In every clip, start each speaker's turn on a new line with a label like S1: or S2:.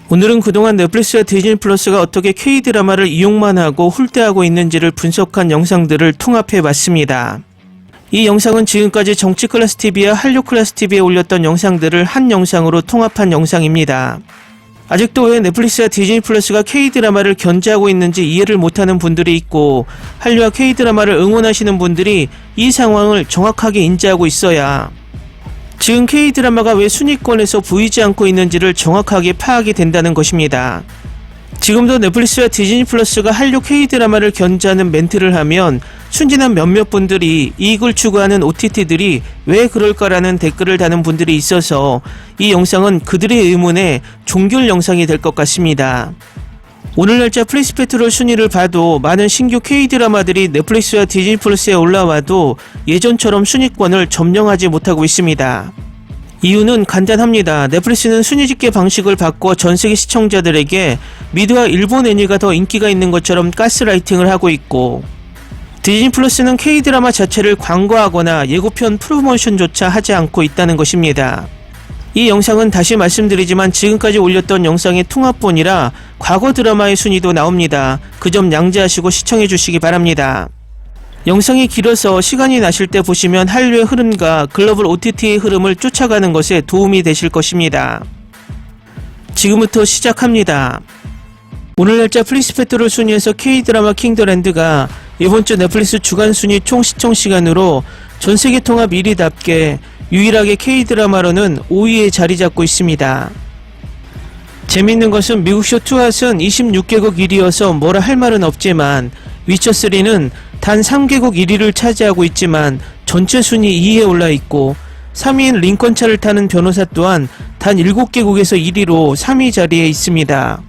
S1: 오늘은 그동안 넷플릭스와 디즈니 플러스가 어떻게 K-드라마를 이용만 하고 훌대하고 있는지를 분석한 영상들을 통합해봤습니다. 이 영상은 지금까지 정치클래스TV와 한류클래스TV에 올렸던 영상들을 한 영상으로 통합한 영상입니다. 아직도 왜 넷플릭스와 디즈니 플러스가 K-드라마를 견제하고 있는지 이해를 못하는 분들이 있고, 한류와 K-드라마를 응원하시는 분들이 이 상황을 정확하게 인지하고 있어야 지금 K-드라마가 왜 순위권에서 보이지 않고 있는지를 정확하게 파악이 된다는 것입니다. 지금도 넷플릭스와 디즈니 플러스가 한류 K-드라마를 견제하는 멘트를 하면 순진한 몇몇 분들이 이익을 추구하는 OTT들이 왜 그럴까라는 댓글을 다는 분들이 있어서 이 영상은 그들의 의문에 종결 영상이 될 것 같습니다. 오늘 날짜 프리스페트롤 순위를 봐도 많은 신규 K-드라마들이 넷플릭스와 디즈니 플러스에 올라와도 예전처럼 순위권을 점령하지 못하고 있습니다. 이유는 간단합니다. 넷플릭스는 순위 집계 방식을 바꿔 전세계 시청자들에게 미드와 일본 애니가 더 인기가 있는 것처럼 가스라이팅을 하고 있고, 디즈니 플러스는 K-드라마 자체를 광고하거나 예고편 프로모션조차 하지 않고 있다는 것입니다. 이 영상은 다시 말씀드리지만 지금까지 올렸던 영상의 통합본이라 과거 드라마의 순위도 나옵니다. 그 점 양지하시고 시청해 주시기 바랍니다. 영상이 길어서 시간이 나실 때 보시면 한류의 흐름과 글로벌 OTT의 흐름을 쫓아가는 것에 도움이 되실 것입니다. 지금부터 시작합니다. 오늘 날짜 프리스페트롤 순위에서 K-드라마 킹더랜드가 이번주 넷플릭스 주간 순위 총 시청 시간으로 전세계 통합 1위답게 유일하게 K-드라마로는 5위에 자리 잡고 있습니다. 재밌는 것은 미국쇼 투핫은 26개국 1위여서 뭐라 할 말은 없지만, 위쳐3는 단 3개국 1위를 차지하고 있지만 전체 순위 2위에 올라 있고, 3위인 링컨차를 타는 변호사 또한 단 7개국에서 1위로 3위 자리에 있습니다.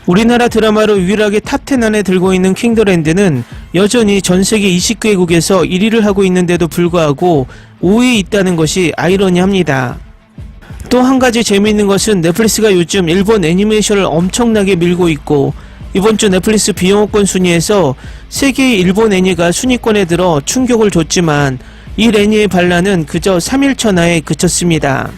S1: 우리나라 드라마로 유일하게 탑10 안에 들고 있는 킹더랜드는 여전히 전세계 20개국에서 1위를 하고 있는데도 불구하고 5위에 있다는 것이 아이러니합니다. 또 한 가지 재미있는 것은 넷플릭스가 요즘 일본 애니메이션을 엄청나게 밀고 있고, 이번주 넷플릭스 비영업권 순위에서 3개의 일본 애니가 순위권에 들어 충격을 줬지만 이 애니의 반란은 그저 3일 천하에 그쳤습니다.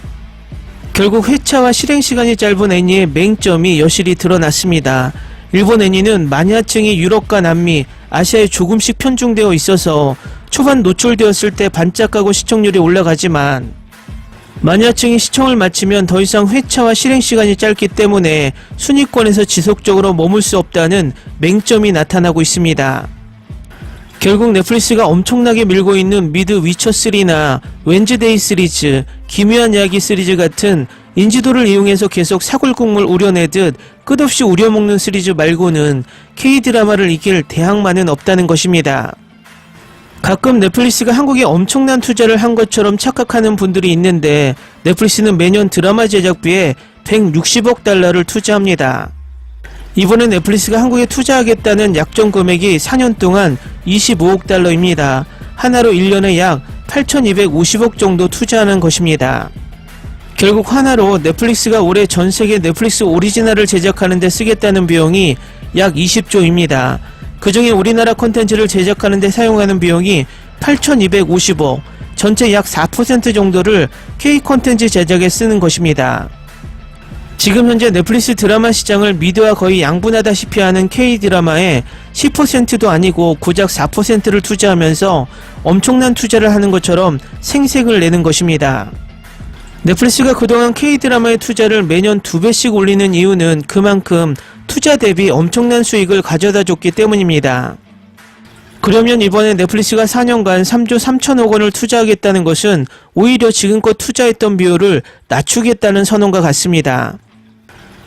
S1: 결국 회차와 실행시간이 짧은 애니의 맹점이 여실히 드러났습니다. 일본 애니는 마니아층이 유럽과 남미, 아시아에 조금씩 편중되어 있어서 초반 노출되었을 때 반짝하고 시청률이 올라가지만, 마니아층이 시청을 마치면 더 이상 회차와 실행시간이 짧기 때문에 순위권에서 지속적으로 머물 수 없다는 맹점이 나타나고 있습니다. 결국 넷플릭스가 엄청나게 밀고 있는 미드 위쳐3나 웬즈데이 시리즈, 기묘한 이야기 시리즈 같은 인지도를 이용해서 계속 사골국물 우려내듯 끝없이 우려먹는 시리즈 말고는 K-드라마를 이길 대항마는 없다는 것입니다. 가끔 넷플릭스가 한국에 엄청난 투자를 한 것처럼 착각하는 분들이 있는데, 넷플릭스는 매년 드라마 제작비에 160억 달러를 투자합니다. 이번에 넷플릭스가 한국에 투자하겠다는 약정 금액이 4년 동안 25억 달러입니다. 하나로 1년에 약 8,250억 정도 투자하는 것입니다. 결국 하나로 넷플릭스가 올해 전세계 넷플릭스 오리지널을 제작하는 데 쓰겠다는 비용이 약 20조입니다. 그 중에 우리나라 콘텐츠를 제작하는 데 사용하는 비용이 8,250억, 전체 약 4% 정도를 K 콘텐츠 제작에 쓰는 것입니다. 지금 현재 넷플릭스 드라마 시장을 미드와 거의 양분하다시피 하는 K-드라마에 10%도 아니고 고작 4%를 투자하면서 엄청난 투자를 하는 것처럼 생색을 내는 것입니다. 넷플릭스가 그동안 K-드라마의 투자를 매년 2배씩 올리는 이유는 그만큼 투자 대비 엄청난 수익을 가져다 줬기 때문입니다. 그러면 이번에 넷플릭스가 4년간 3조 3천억 원을 투자하겠다는 것은 오히려 지금껏 투자했던 비율을 낮추겠다는 선언과 같습니다.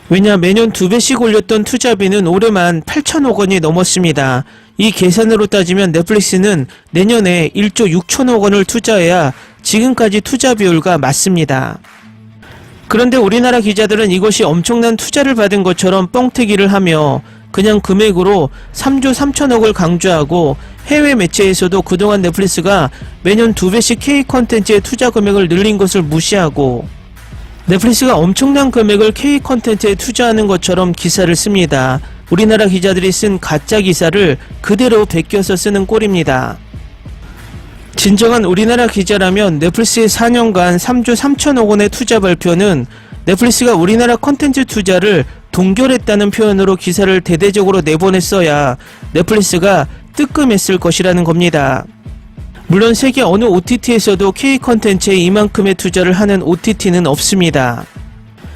S1: 왜냐, 매년 2배씩 올렸던 투자비는 올해만 8천억 원이 넘었습니다. 이 계산으로 따지면 넷플릭스는 내년에 1조 6천억 원을 투자해야 지금까지 투자 비율과 맞습니다. 그런데 우리나라 기자들은 이것이 엄청난 투자를 받은 것처럼 뻥튀기를 하며 그냥 금액으로 3조 3천억을 강조하고, 해외 매체에서도 그동안 넷플릭스가 매년 2배씩 K 콘텐츠의 투자 금액을 늘린 것을 무시하고, 넷플릭스가 엄청난 금액을 K 콘텐츠에 투자하는 것처럼 기사를 씁니다. 우리나라 기자들이 쓴 가짜 기사를 그대로 베껴서 쓰는 꼴입니다. 진정한 우리나라 기자라면 넷플릭스의 4년간 3조 3천억 원의 투자 발표는 넷플릭스가 우리나라 콘텐츠 투자를 동결했다는 표현으로 기사를 대대적으로 내보냈어야 넷플릭스가 뜨끔했을 것이라는 겁니다. 물론 세계 어느 OTT에서도 K 콘텐츠에 이만큼의 투자를 하는 OTT는 없습니다.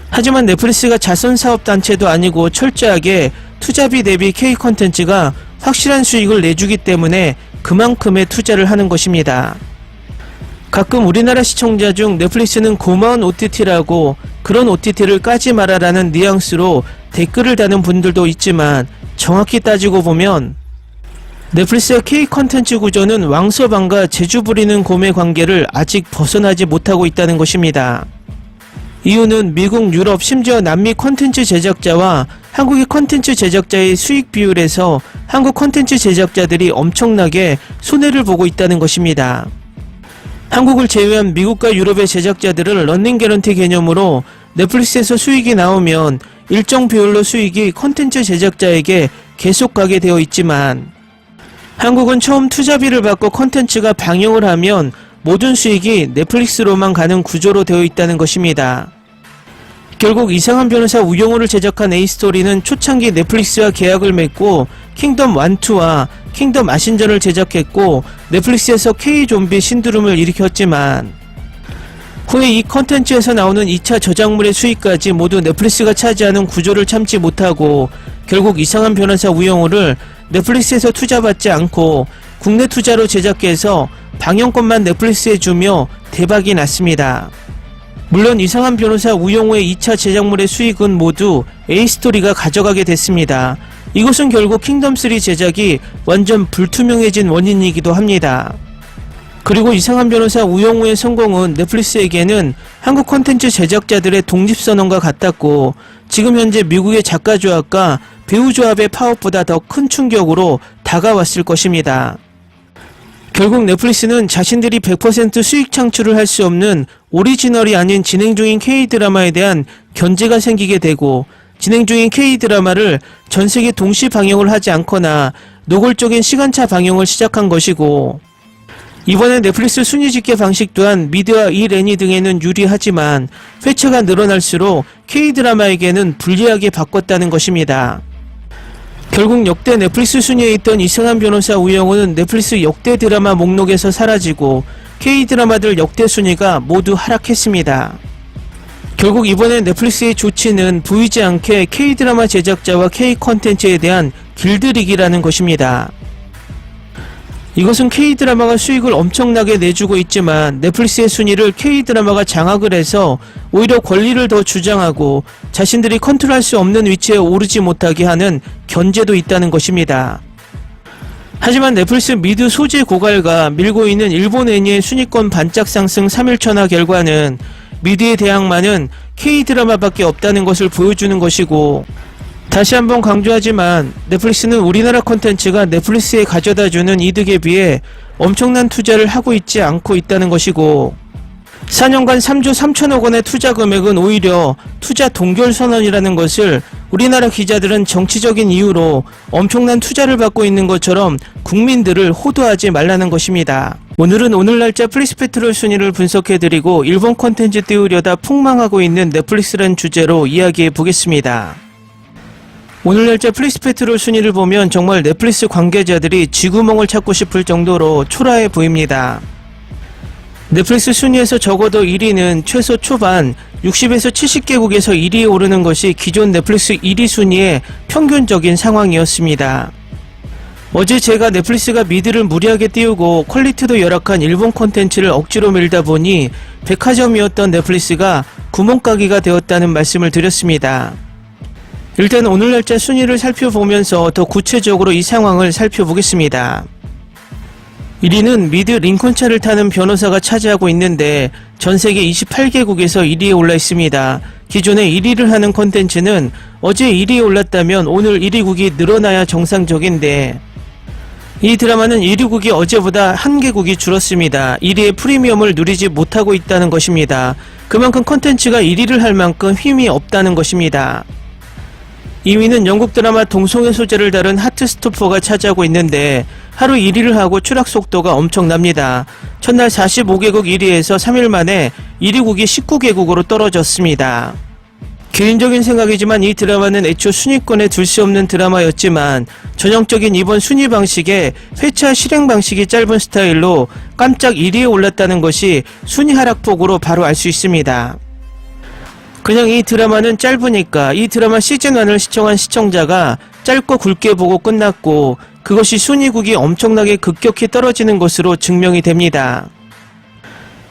S1: 하지만 넷플릭스가 자선사업단체도 아니고 철저하게 투자비 대비 K 콘텐츠가 확실한 수익을 내주기 때문에 그만큼의 투자를 하는 것입니다. 가끔 우리나라 시청자 중 넷플릭스는 고마운 OTT라고 그런 OTT를 까지 마라라는 뉘앙스로 댓글을 다는 분들도 있지만 정확히 따지고 보면 넷플릭스의 K 콘텐츠 구조는 왕서방과 제주 부리는 곰의 관계를 아직 벗어나지 못하고 있다는 것입니다. 이유는 미국, 유럽, 심지어 남미 콘텐츠 제작자와 한국의 콘텐츠 제작자의 수익 비율에서 한국 콘텐츠 제작자들이 엄청나게 손해를 보고 있다는 것입니다. 한국을 제외한 미국과 유럽의 제작자들은 런닝 개런티 개념으로 넷플릭스에서 수익이 나오면 일정 비율로 수익이 콘텐츠 제작자에게 계속 가게 되어 있지만 한국은 처음 투자비를 받고 콘텐츠가 방영을 하면 모든 수익이 넷플릭스로만 가는 구조로 되어 있다는 것입니다. 결국 이상한 변호사 우영우를 제작한 A스토리는 초창기 넷플릭스와 계약을 맺고 킹덤 1, 2와 킹덤 아신전을 제작했고 넷플릭스에서 K-좀비 신드롬을 일으켰지만 후에 이 컨텐츠에서 나오는 2차 저작물의 수익까지 모두 넷플릭스가 차지하는 구조를 참지 못하고 결국 이상한 변호사 우영우를 넷플릭스에서 투자받지 않고 국내 투자로 제작해서 방영권만 넷플릭스에 주며 대박이 났습니다. 물론 이상한 변호사 우영우의 2차 제작물의 수익은 모두 A스토리가 가져가게 됐습니다. 이것은 결국 킹덤3 제작이 완전 불투명해진 원인이기도 합니다. 그리고 이상한 변호사 우영우의 성공은 넷플릭스에게는 한국 콘텐츠 제작자들의 독립선언과 같았고 지금 현재 미국의 작가 조합과 배우 조합의 파업보다 더 큰 충격으로 다가왔을 것입니다. 결국 넷플릭스는 자신들이 100% 수익 창출을 할 수 없는 오리지널이 아닌 진행 중인 K-드라마에 대한 견제가 생기게 되고 진행 중인 K-드라마를 전세계 동시 방영을 하지 않거나 노골적인 시간차 방영을 시작한 것이고 이번에 넷플릭스 순위 집계 방식 또한 미드와 이레니 등에는 유리하지만 회차가 늘어날수록 K-드라마에게는 불리하게 바꿨다는 것입니다. 결국 역대 넷플릭스 순위에 있던 이상한 변호사 우영우는 넷플릭스 역대 드라마 목록에서 사라지고 K-드라마들 역대 순위가 모두 하락했습니다. 결국 이번에 넷플릭스의 조치는 보이지 않게 K-드라마 제작자와 K-컨텐츠에 대한 길들이기라는 것입니다. 이것은 K-드라마가 수익을 엄청나게 내주고 있지만 넷플릭스의 순위를 K-드라마가 장악을 해서 오히려 권리를 더 주장하고 자신들이 컨트롤할 수 없는 위치에 오르지 못하게 하는 견제도 있다는 것입니다. 하지만 넷플릭스 미드 소재 고갈과 밀고 있는 일본 애니의 순위권 반짝 상승 3일천하 결과는 미드의 대항마는 K-드라마밖에 없다는 것을 보여주는 것이고 다시 한번 강조하지만 넷플릭스는 우리나라 콘텐츠가 넷플릭스에 가져다주는 이득에 비해 엄청난 투자를 하고 있지 않고 있다는 것이고 4년간 3조 3천억 원의 투자 금액은 오히려 투자 동결 선언이라는 것을 우리나라 기자들은 정치적인 이유로 엄청난 투자를 받고 있는 것처럼 국민들을 호도하지 말라는 것입니다. 오늘은 오늘 날짜 플리스페트롤 순위를 분석해드리고 일본 콘텐츠 띄우려다 폭망하고 있는 넷플릭스라는 주제로 이야기해 보겠습니다. 오늘 날짜 플리스페트롤 순위를 보면 정말 넷플릭스 관계자들이 쥐구멍을 찾고 싶을 정도로 초라해 보입니다. 넷플릭스 순위에서 적어도 1위는 최소 초반 60에서 70개국에서 1위에 오르는 것이 기존 넷플릭스 1위 순위의 평균적인 상황이었습니다. 어제 제가 넷플릭스가 미드를 무리하게 띄우고 퀄리티도 열악한 일본 콘텐츠를 억지로 밀다 보니 백화점이었던 넷플릭스가 구멍가게가 되었다는 말씀을 드렸습니다. 일단 오늘 날짜 순위를 살펴보면서 더 구체적으로 이 상황을 살펴보겠습니다. 1위는 미드 링컨차를 타는 변호사가 차지하고 있는데 전세계 28개국에서 1위에 올라 있습니다. 기존에 1위를 하는 콘텐츠는 어제 1위에 올랐다면 오늘 1위국이 늘어나야 정상적인데 이 드라마는 1위국이 어제보다 1개국이 줄었습니다. 1위의 프리미엄을 누리지 못하고 있다는 것입니다. 그만큼 콘텐츠가 1위를 할 만큼 힘이 없다는 것입니다. 2위는 영국 드라마 동성애 소재를 다룬 하트스토퍼가 차지하고 있는데 하루 1위를 하고 추락 속도가 엄청납니다. 첫날 45개국 1위에서 3일 만에 1위국이 19개국으로 떨어졌습니다. 개인적인 생각이지만 이 드라마는 애초 순위권에 둘 수 없는 드라마였지만 전형적인 이번 순위 방식의 회차 실행 방식이 짧은 스타일로 깜짝 1위에 올랐다는 것이 순위 하락폭으로 바로 알 수 있습니다. 그냥 이 드라마는 짧으니까 이 드라마 시즌1을 시청한 시청자가 짧고 굵게 보고 끝났고 그것이 순위국이 엄청나게 급격히 떨어지는 것으로 증명이 됩니다.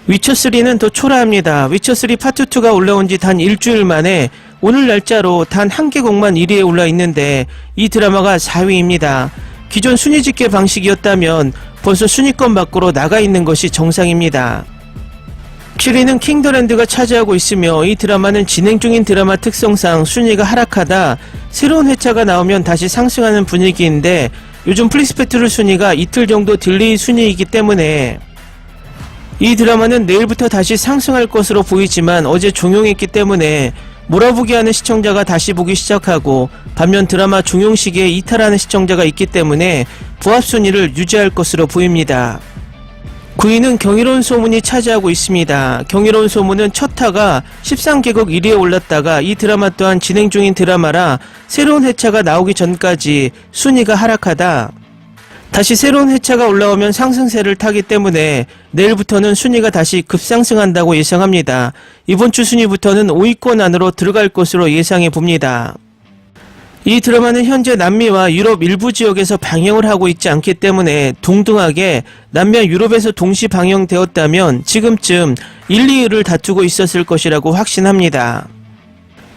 S1: 위쳐3는 더 초라합니다. 위쳐3 파트2가 올라온 지 단 일주일 만에 오늘 날짜로 단 한 개 곡만 1위에 올라 있는데 이 드라마가 4위입니다. 기존 순위 집계 방식이었다면 벌써 순위권 밖으로 나가 있는 것이 정상입니다. 7위는 킹더랜드가 차지하고 있으며 이 드라마는 진행 중인 드라마 특성상 순위가 하락하다 새로운 회차가 나오면 다시 상승하는 분위기인데 요즘 플리스페트룰 순위가 이틀 정도 딜레이 순위이기 때문에 이 드라마는 내일부터 다시 상승할 것으로 보이지만 어제 종영했기 때문에 몰아보기 하는 시청자가 다시 보기 시작하고 반면 드라마 종영 시기에 이탈하는 시청자가 있기 때문에 부합 순위를 유지할 것으로 보입니다. 9위는 경이로운 소문이 차지하고 있습니다. 경이로운 소문은 첫 화가 13개국 1위에 올랐다가 이 드라마 또한 진행 중인 드라마라 새로운 회차가 나오기 전까지 순위가 하락하다 다시 새로운 회차가 올라오면 상승세를 타기 때문에 내일부터는 순위가 다시 급상승한다고 예상합니다. 이번 주 순위부터는 5위권 안으로 들어갈 것으로 예상해 봅니다. 이 드라마는 현재 남미와 유럽 일부 지역에서 방영을 하고 있지 않기 때문에 동등하게 남미와 유럽에서 동시 방영되었다면 지금쯤 1, 2위를 다투고 있었을 것이라고 확신합니다.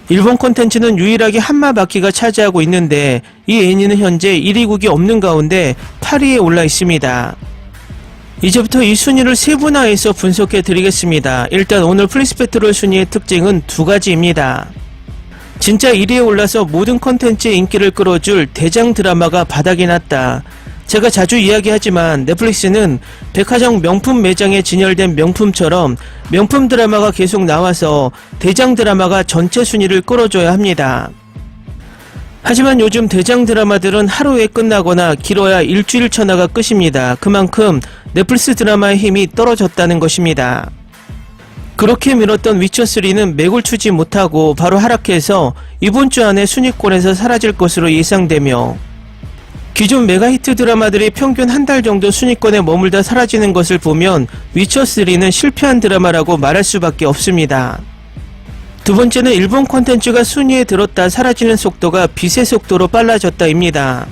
S1: 일본 콘텐츠는 유일하게 한마바퀴가 차지하고 있는데 이 애니는 현재 1위국이 없는 가운데 8위에 올라 있습니다. 이제부터 이 순위를 세분화해서 분석해 드리겠습니다. 일단 오늘 플리스페트롤 순위의 특징은 두 가지입니다. 진짜 1위에 올라서 모든 콘텐츠의 인기를 끌어줄 대장 드라마가 바닥이 났다. 제가 자주 이야기하지만 넷플릭스는 백화점 명품 매장에 진열된 명품처럼 명품 드라마가 계속 나와서 대장 드라마가 전체 순위를 끌어줘야 합니다. 하지만 요즘 대장 드라마들은 하루에 끝나거나 길어야 일주일 천하가 끝입니다. 그만큼 넷플릭스 드라마의 힘이 떨어졌다는 것입니다. 그렇게 밀었던 위쳐3는 맥을 추지 못하고 바로 하락해서 이번 주 안에 순위권에서 사라질 것으로 예상되며 기존 메가히트 드라마들이 평균 한 달 정도 순위권에 머물다 사라지는 것을 보면 위쳐3는 실패한 드라마라고 말할 수밖에 없습니다. 두 번째는 일본 콘텐츠가 순위에 들었다 사라지는 속도가 빛의 속도로 빨라졌다입니다.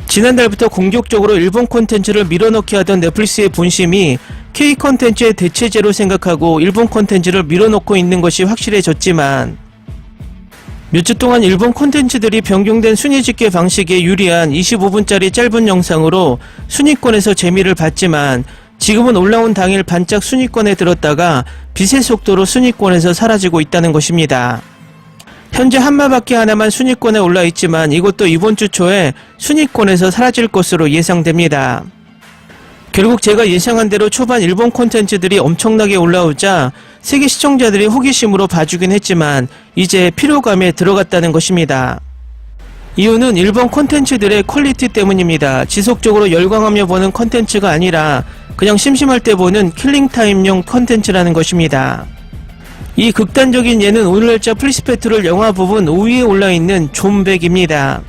S1: 지난달부터 공격적으로 일본 콘텐츠를 밀어넣기 하던 넷플릭스의 본심이 K 콘텐츠의 대체제로 생각하고 일본 콘텐츠를 밀어넣고 있는 것이 확실해졌지만 몇 주 동안 일본 콘텐츠들이 변경된 순위 집계 방식에 유리한 25분짜리 짧은 영상으로 순위권에서 재미를 봤지만 지금은 올라온 당일 반짝 순위권에 들었다가 빛의 속도로 순위권에서 사라지고 있다는 것입니다. 현재 한마바퀴 하나만 순위권에 올라 있지만 이것도 이번 주 초에 순위권에서 사라질 것으로 예상됩니다. 결국 제가 예상한 대로 초반 일본 콘텐츠들이 엄청나게 올라오자 세계 시청자들이 호기심으로 봐주긴 했지만 이제 피로감에 들어갔다는 것입니다. 이유는 일본 콘텐츠들의 퀄리티 때문입니다. 지속적으로 열광하며 보는 콘텐츠가 아니라 그냥 심심할 때 보는 킬링타임용 콘텐츠라는 것입니다. 이 극단적인 예는 오늘 날짜 플리스페트롤 영화 부분 5위에 올라있는 존백입니다.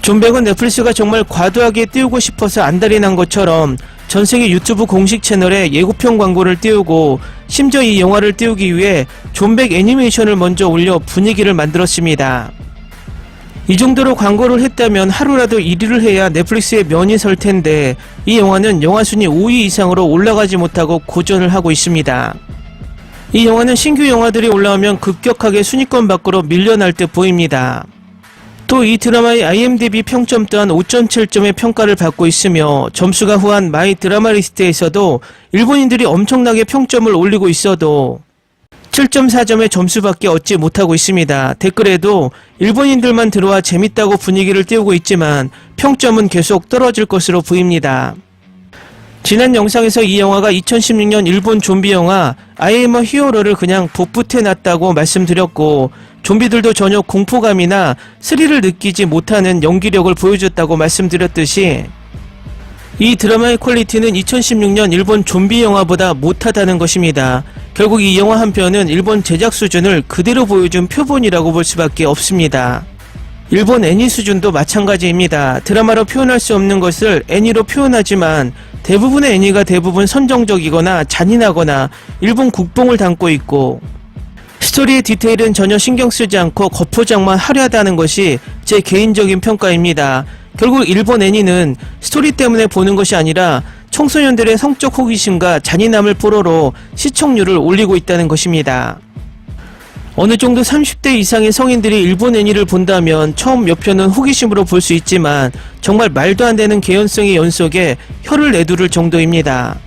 S1: 존백은 넷플릭스가 정말 과도하게 띄우고 싶어서 안달이 난 것처럼 전세계 유튜브 공식 채널에 예고편 광고를 띄우고 심지어 이 영화를 띄우기 위해 존백 애니메이션을 먼저 올려 분위기를 만들었습니다. 이 정도로 광고를 했다면 하루라도 1위를 해야 넷플릭스에 면이 설 텐데 이 영화는 영화 순위 5위 이상으로 올라가지 못하고 고전을 하고 있습니다. 이 영화는 신규 영화들이 올라오면 급격하게 순위권 밖으로 밀려날 듯 보입니다. 또 이 드라마의 IMDb 평점 또한 5.7점의 평가를 받고 있으며 점수가 후한 마이 드라마 리스트에서도 일본인들이 엄청나게 평점을 올리고 있어도 7.4점의 점수밖에 얻지 못하고 있습니다. 댓글에도 일본인들만 들어와 재밌다고 분위기를 띄우고 있지만 평점은 계속 떨어질 것으로 보입니다. 지난 영상에서 이 영화가 2016년 일본 좀비 영화 I am a hero를 그냥 복붙해놨다고 말씀드렸고 좀비들도 전혀 공포감이나 스릴을 느끼지 못하는 연기력을 보여줬다고 말씀드렸듯이 이 드라마의 퀄리티는 2016년 일본 좀비 영화보다 못하다는 것입니다. 결국 이 영화 한 편은 일본 제작 수준을 그대로 보여준 표본이라고 볼 수밖에 없습니다. 일본 애니 수준도 마찬가지입니다. 드라마로 표현할 수 없는 것을 애니로 표현하지만 대부분의 애니가 대부분 선정적이거나 잔인하거나 일본 국뽕을 담고 있고, 스토리의 디테일은 전혀 신경 쓰지 않고 겉포장만 화려하다는 것이 제 개인적인 평가입니다. 결국 일본 애니는 스토리 때문에 보는 것이 아니라 청소년들의 성적 호기심과 잔인함을 포로로 시청률을 올리고 있다는 것입니다. 어느 정도 30대 이상의 성인들이 일본 애니를 본다면 처음 몇 편은 호기심으로 볼 수 있지만 정말 말도 안 되는 개연성의 연속에 혀를 내두를 정도입니다.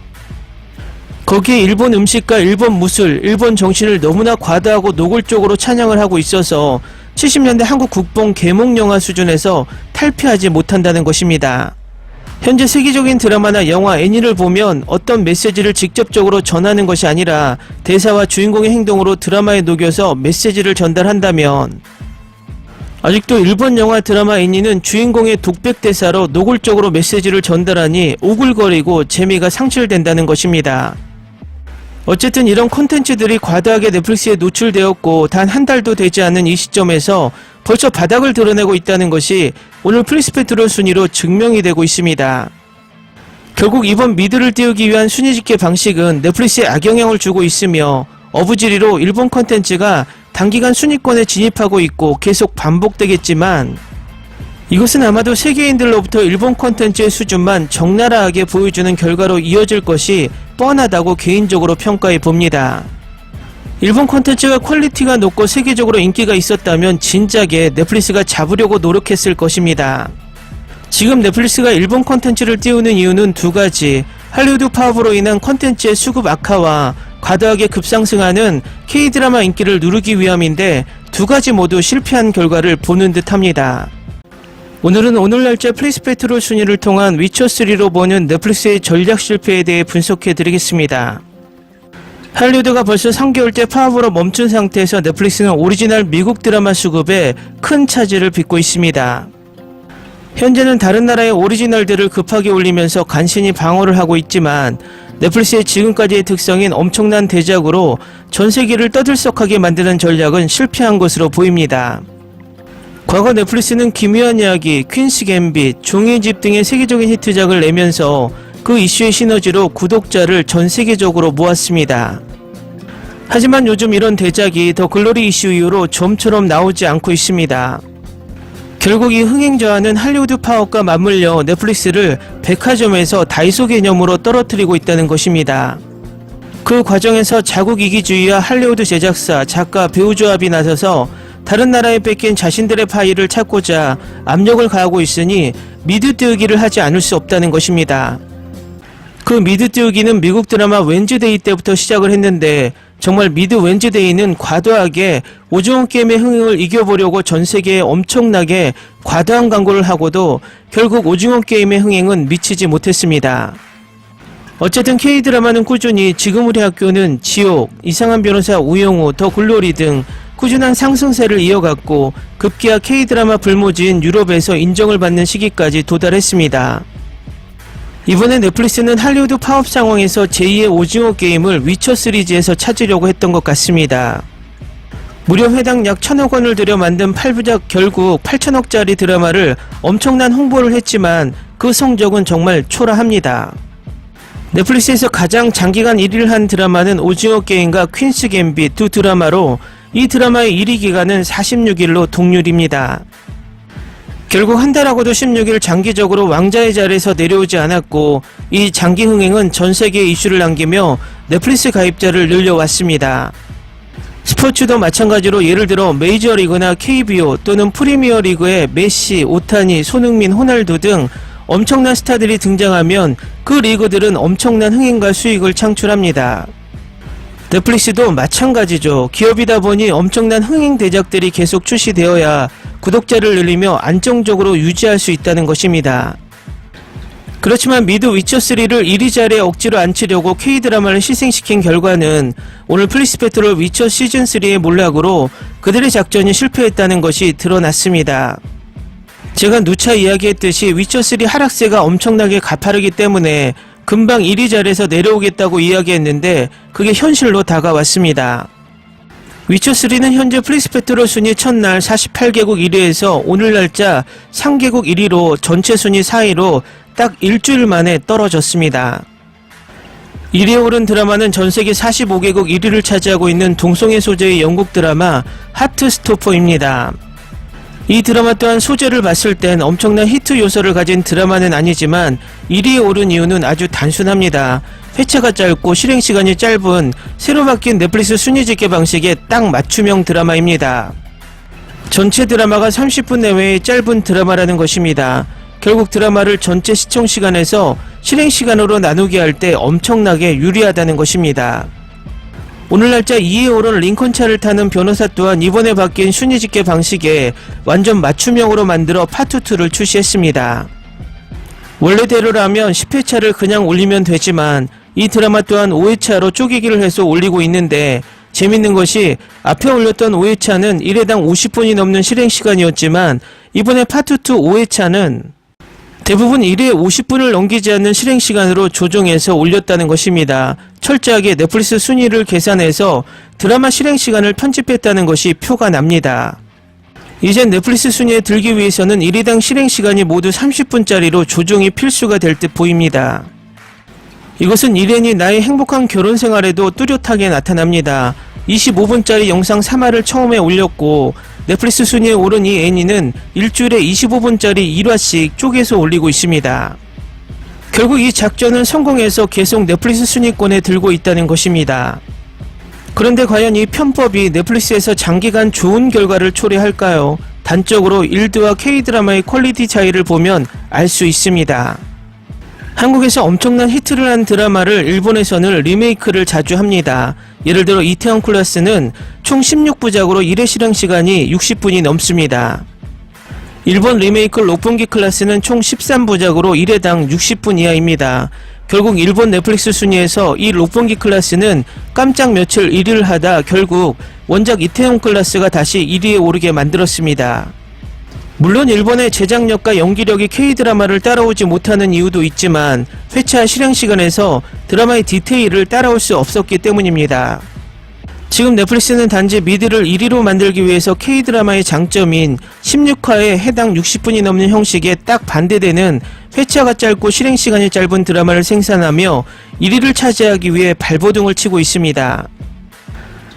S1: 거기에 일본 음식과 일본 무술, 일본 정신을 너무나 과다하고 노골적으로 찬양을 하고 있어서 70년대 한국 국뽕 개몽 영화 수준에서 탈피하지 못한다는 것입니다. 현재 세계적인 드라마나 영화, 애니를 보면 어떤 메시지를 직접적으로 전하는 것이 아니라 대사와 주인공의 행동으로 드라마에 녹여서 메시지를 전달한다면, 아직도 일본 영화, 드라마, 애니는 주인공의 독백 대사로 노골적으로 메시지를 전달하니 오글거리고 재미가 상실된다는 것입니다. 어쨌든 이런 콘텐츠들이 과다하게 넷플릭스에 노출되었고 단 한 달도 되지 않은 이 시점에서 벌써 바닥을 드러내고 있다는 것이 오늘 플리스페트롤 순위로 증명이 되고 있습니다. 결국 이번 미드를 띄우기 위한 순위 집계 방식은 넷플릭스에 악영향을 주고 있으며 어부지리로 일본 콘텐츠가 단기간 순위권에 진입하고 있고 계속 반복되겠지만, 이것은 아마도 세계인들로부터 일본 콘텐츠의 수준만 적나라하게 보여주는 결과로 이어질 것이 뻔하다고 개인적으로 평가해 봅니다. 일본 콘텐츠가 퀄리티가 높고 세계적으로 인기가 있었다면 진작에 넷플릭스가 잡으려고 노력했을 것입니다. 지금 넷플릭스가 일본 콘텐츠를 띄우는 이유는 두 가지, 할리우드 파업으로 인한 콘텐츠의 수급 악화와 과도하게 급상승하는 K드라마 인기를 누르기 위함인데 두 가지 모두 실패한 결과를 보는 듯 합니다. 오늘은 오늘 날짜 플리스페트롤 순위를 통한 위쳐3로 보는 넷플릭스의 전략 실패에 대해 분석해 드리겠습니다. 할리우드가 벌써 3개월째 파업으로 멈춘 상태에서 넷플릭스는 오리지널 미국 드라마 수급에 큰 차질을 빚고 있습니다. 현재는 다른 나라의 오리지널들을 급하게 올리면서 간신히 방어를 하고 있지만 넷플릭스의 지금까지의 특성인 엄청난 대작으로 전세계를 떠들썩하게 만드는 전략은 실패한 것으로 보입니다. 과거 넷플릭스는 기묘한 이야기, 퀸스 갬빗, 종이의 집 등의 세계적인 히트작을 내면서 그 이슈의 시너지로 구독자를 전 세계적으로 모았습니다. 하지만 요즘 이런 대작이 더 글로리 이슈 이후로 좀처럼 나오지 않고 있습니다. 결국 이 흥행저하는 할리우드 파업과 맞물려 넷플릭스를 백화점에서 다이소 개념으로 떨어뜨리고 있다는 것입니다. 그 과정에서 자국 이기주의와 할리우드 제작사, 작가, 배우 조합이 나서서 다른 나라에 뺏긴 자신들의 파일을 찾고자 압력을 가하고 있으니 미드 띄우기를 하지 않을 수 없다는 것입니다. 그 미드 띄우기는 미국 드라마 웬즈데이 때부터 시작을 했는데 정말 미드 웬즈데이는 과도하게 오징어 게임의 흥행을 이겨보려고 전 세계에 엄청나게 과도한 광고를 하고도 결국 오징어 게임의 흥행은 미치지 못했습니다. 어쨌든 K드라마는 꾸준히 지금 우리 학교는 지옥, 이상한 변호사 우영우, 더 글로리 등 꾸준한 상승세를 이어갔고 급기야 K드라마 불모지인 유럽에서 인정을 받는 시기까지 도달했습니다. 이번에 넷플릭스는 할리우드 파업 상황에서 제2의 오징어 게임을 위쳐 시리즈에서 찾으려고 했던 것 같습니다. 무려 회당 약 1000억 원을 들여 만든 8부작 결국 8000억짜리 드라마를 엄청난 홍보를 했지만 그 성적은 정말 초라합니다. 넷플릭스에서 가장 장기간 1위를 한 드라마는 오징어 게임과 퀸스 갬빗 두 드라마로 이 드라마의 1위 기간은 46일로 동률입니다. 결국 한 달하고도 16일 장기적으로 왕자의 자리에서 내려오지 않았고 이 장기 흥행은 전 세계에 이슈를 남기며 넷플릭스 가입자를 늘려왔습니다. 스포츠도 마찬가지로 예를 들어 메이저리그나 KBO 또는 프리미어리그에 메시, 오타니, 손흥민, 호날두 등 엄청난 스타들이 등장하면 그 리그들은 엄청난 흥행과 수익을 창출합니다. 넷플릭스도 마찬가지죠. 기업이다 보니 엄청난 흥행 대작들이 계속 출시되어야 구독자를 늘리며 안정적으로 유지할 수 있다는 것입니다. 그렇지만 미드 위쳐3를 1위 자리에 억지로 앉히려고 K드라마를 희생시킨 결과는 오늘 플리스페트롤 위쳐 시즌3의 몰락으로 그들의 작전이 실패했다는 것이 드러났습니다. 제가 누차 이야기했듯이 위쳐3 하락세가 엄청나게 가파르기 때문에 금방 1위 자리에서 내려오겠다고 이야기했는데 그게 현실로 다가왔습니다. 위쳐3는 현재 플리스페트로 순위 첫날 48개국 1위에서 오늘 날짜 3개국 1위로 전체 순위 4위로 딱 일주일 만에 떨어졌습니다. 1위에 오른 드라마는 전세계 45개국 1위를 차지하고 있는 동성애 소재의 영국 드라마 하트스토퍼입니다. 이 드라마 또한 소재를 봤을 땐 엄청난 히트 요소를 가진 드라마는 아니지만 1위에 오른 이유는 아주 단순합니다. 회차가 짧고 실행시간이 짧은 새로 바뀐 넷플릭스 순위 집계 방식의 딱 맞춤형 드라마입니다. 전체 드라마가 30분 내외의 짧은 드라마라는 것입니다. 결국 드라마를 전체 시청시간에서 실행시간으로 나누게 할 때 엄청나게 유리하다는 것입니다. 오늘 날짜 2위에 오른 링컨차를 타는 변호사 또한 이번에 바뀐 순위 집계 방식에 완전 맞춤형으로 만들어 파트 2를 출시했습니다. 원래대로라면 10회차를 그냥 올리면 되지만 이 드라마 또한 5회차로 쪼개기를 해서 올리고 있는데 재밌는 것이 앞에 올렸던 5회차는 1회당 50분이 넘는 실행시간이었지만 이번에 파트 2 5회차는 대부분 1회에 50분을 넘기지 않는 실행시간으로 조정해서 올렸다는 것입니다. 철저하게 넷플릭스 순위를 계산해서 드라마 실행시간을 편집했다는 것이 표가 납니다. 이젠 넷플릭스 순위에 들기 위해서는 1회당 실행시간이 모두 30분짜리로 조정이 필수가 될 듯 보입니다. 이것은 이렌이 나의 행복한 결혼 생활에도 뚜렷하게 나타납니다. 25분짜리 영상 3화를 처음에 올렸고 넷플릭스 순위에 오른 이 애니는 일주일에 25분짜리 1화씩 쪼개서 올리고 있습니다. 결국 이 작전은 성공해서 계속 넷플릭스 순위권에 들고 있다는 것입니다. 그런데 과연 이 편법이 넷플릭스에서 장기간 좋은 결과를 초래할까요? 단적으로 일드와 K드라마의 퀄리티 차이를 보면 알 수 있습니다. 한국에서 엄청난 히트를 한 드라마를 일본에서는 리메이크를 자주 합니다. 예를 들어 이태원 클라스는 총 16부작으로 1회 실행시간이 60분이 넘습니다. 일본 리메이크 록봉기 클라스는 총 13부작으로 1회당 60분 이하입니다. 결국 일본 넷플릭스 순위에서 이 록봉기 클라스는 깜짝 며칠 1위를 하다 결국 원작 이태원 클라스가 다시 1위에 오르게 만들었습니다. 물론 일본의 제작력과 연기력이 K드라마를 따라오지 못하는 이유도 있지만 회차 실행시간에서 드라마의 디테일을 따라올 수 없었기 때문입니다. 지금 넷플릭스는 단지 미드를 1위로 만들기 위해서 K드라마의 장점인 16화에 해당 60분이 넘는 형식에 딱 반대되는 회차가 짧고 실행시간이 짧은 드라마를 생산하며 1위를 차지하기 위해 발버둥을 치고 있습니다.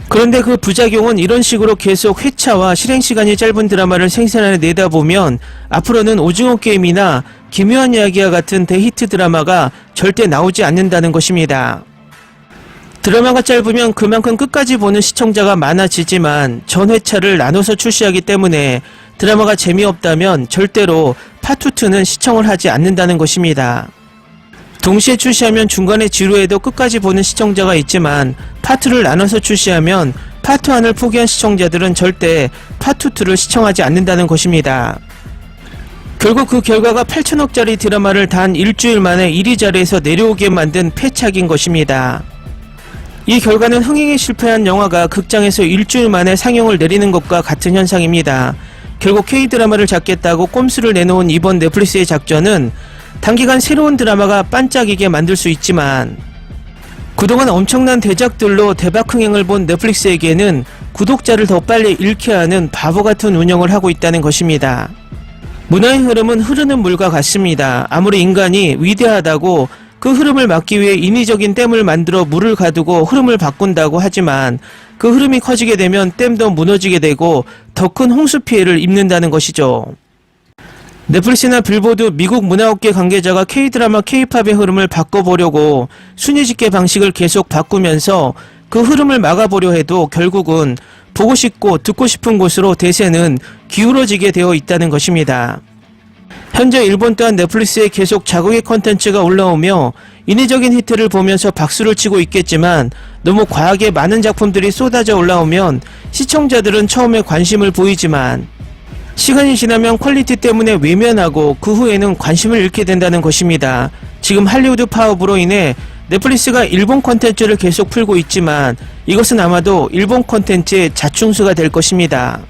S1: 그런데 그 부작용은 이런 식으로 계속 회차와 실행시간이 짧은 드라마를 생산해 내다 보면 앞으로는 오징어 게임이나 기묘한 이야기와 같은 대히트 드라마가 절대 나오지 않는다는 것입니다. 드라마가 짧으면 그만큼 끝까지 보는 시청자가 많아지지만 전 회차를 나눠서 출시하기 때문에 드라마가 재미없다면 절대로 파트 2는 시청을 하지 않는다는 것입니다. 동시에 출시하면 중간에 지루해도 끝까지 보는 시청자가 있지만 파트를 나눠서 출시하면 파트 1을 포기한 시청자들은 절대 파트 2를 시청하지 않는다는 것입니다. 결국 그 결과가 8천억짜리 드라마를 단 일주일 만에 1위 자리에서 내려오게 만든 패착인 것입니다. 이 결과는 흥행에 실패한 영화가 극장에서 일주일 만에 상영을 내리는 것과 같은 현상입니다. 결국 K드라마를 잡겠다고 꼼수를 내놓은 이번 넷플릭스의 작전은 단기간 새로운 드라마가 반짝이게 만들 수 있지만 그동안 엄청난 대작들로 대박 흥행을 본 넷플릭스에게는 구독자를 더 빨리 잃게 하는 바보 같은 운영을 하고 있다는 것입니다. 문화의 흐름은 흐르는 물과 같습니다. 아무리 인간이 위대하다고 그 흐름을 막기 위해 인위적인 댐을 만들어 물을 가두고 흐름을 바꾼다고 하지만 그 흐름이 커지게 되면 댐도 무너지게 되고 더 큰 홍수 피해를 입는다는 것이죠. 넷플릭스나 빌보드 미국 문화업계 관계자가 K드라마, K팝의 흐름을 바꿔보려고 순위 집계 방식을 계속 바꾸면서 그 흐름을 막아보려 해도 결국은 보고 싶고 듣고 싶은 곳으로 대세는 기울어지게 되어 있다는 것입니다. 현재 일본 또한 넷플릭스에 계속 자국의 컨텐츠가 올라오며 인위적인 히트를 보면서 박수를 치고 있겠지만 너무 과하게 많은 작품들이 쏟아져 올라오면 시청자들은 처음에 관심을 보이지만 시간이 지나면 퀄리티 때문에 외면하고 그 후에는 관심을 잃게 된다는 것입니다. 지금 할리우드 파업으로 인해 넷플릭스가 일본 콘텐츠를 계속 풀고 있지만 이것은 아마도 일본 콘텐츠의 자충수가 될 것입니다.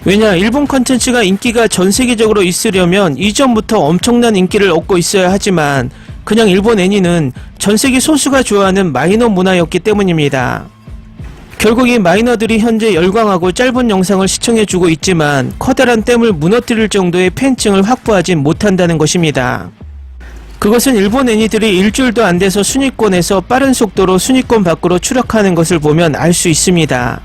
S1: 왜냐, 일본 콘텐츠가 인기가 전 세계적으로 있으려면 이전부터 엄청난 인기를 얻고 있어야 하지만 그냥 일본 애니는 전세계 소수가 좋아하는 마이너 문화였기 때문입니다. 결국 이 마이너들이 현재 열광하고 짧은 영상을 시청해주고 있지만 커다란 댐을 무너뜨릴 정도의 팬층을 확보하지 못한다는 것입니다. 그것은 일본 애니들이 일주일도 안 돼서 순위권에서 빠른 속도로 순위권 밖으로 추락하는 것을 보면 알 수 있습니다.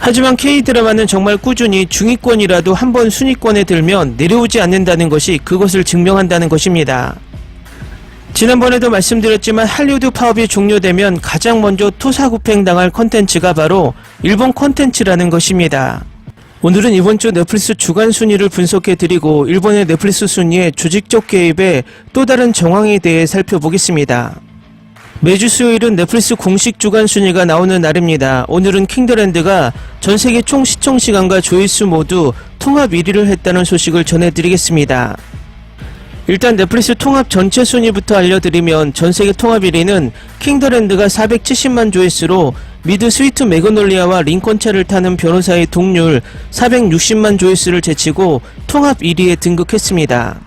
S1: 하지만 K드라마는 정말 꾸준히 중위권이라도 한번 순위권에 들면 내려오지 않는다는 것이 그것을 증명한다는 것입니다. 지난번에도 말씀드렸지만 할리우드 파업이 종료되면 가장 먼저 토사구팽당할 컨텐츠가 바로 일본 컨텐츠라는 것입니다. 오늘은 이번 주 넷플릭스 주간 순위를 분석해드리고 일본의 넷플릭스 순위의 조직적 개입의 또 다른 정황에 대해 살펴보겠습니다. 매주 수요일은 넷플릭스 공식 주간 순위가 나오는 날입니다. 오늘은 킹더랜드가 전세계 총 시청시간과 조회수 모두 통합 1위를 했다는 소식을 전해드리겠습니다. 일단 넷플릭스 통합 전체 순위부터 알려드리면 전세계 통합 1위는 킹더랜드가 470만 조회수로 미드 스위트 매그놀리아와 링컨차를 타는 변호사의 동률 460만 조회수를 제치고 통합 1위에 등극했습니다.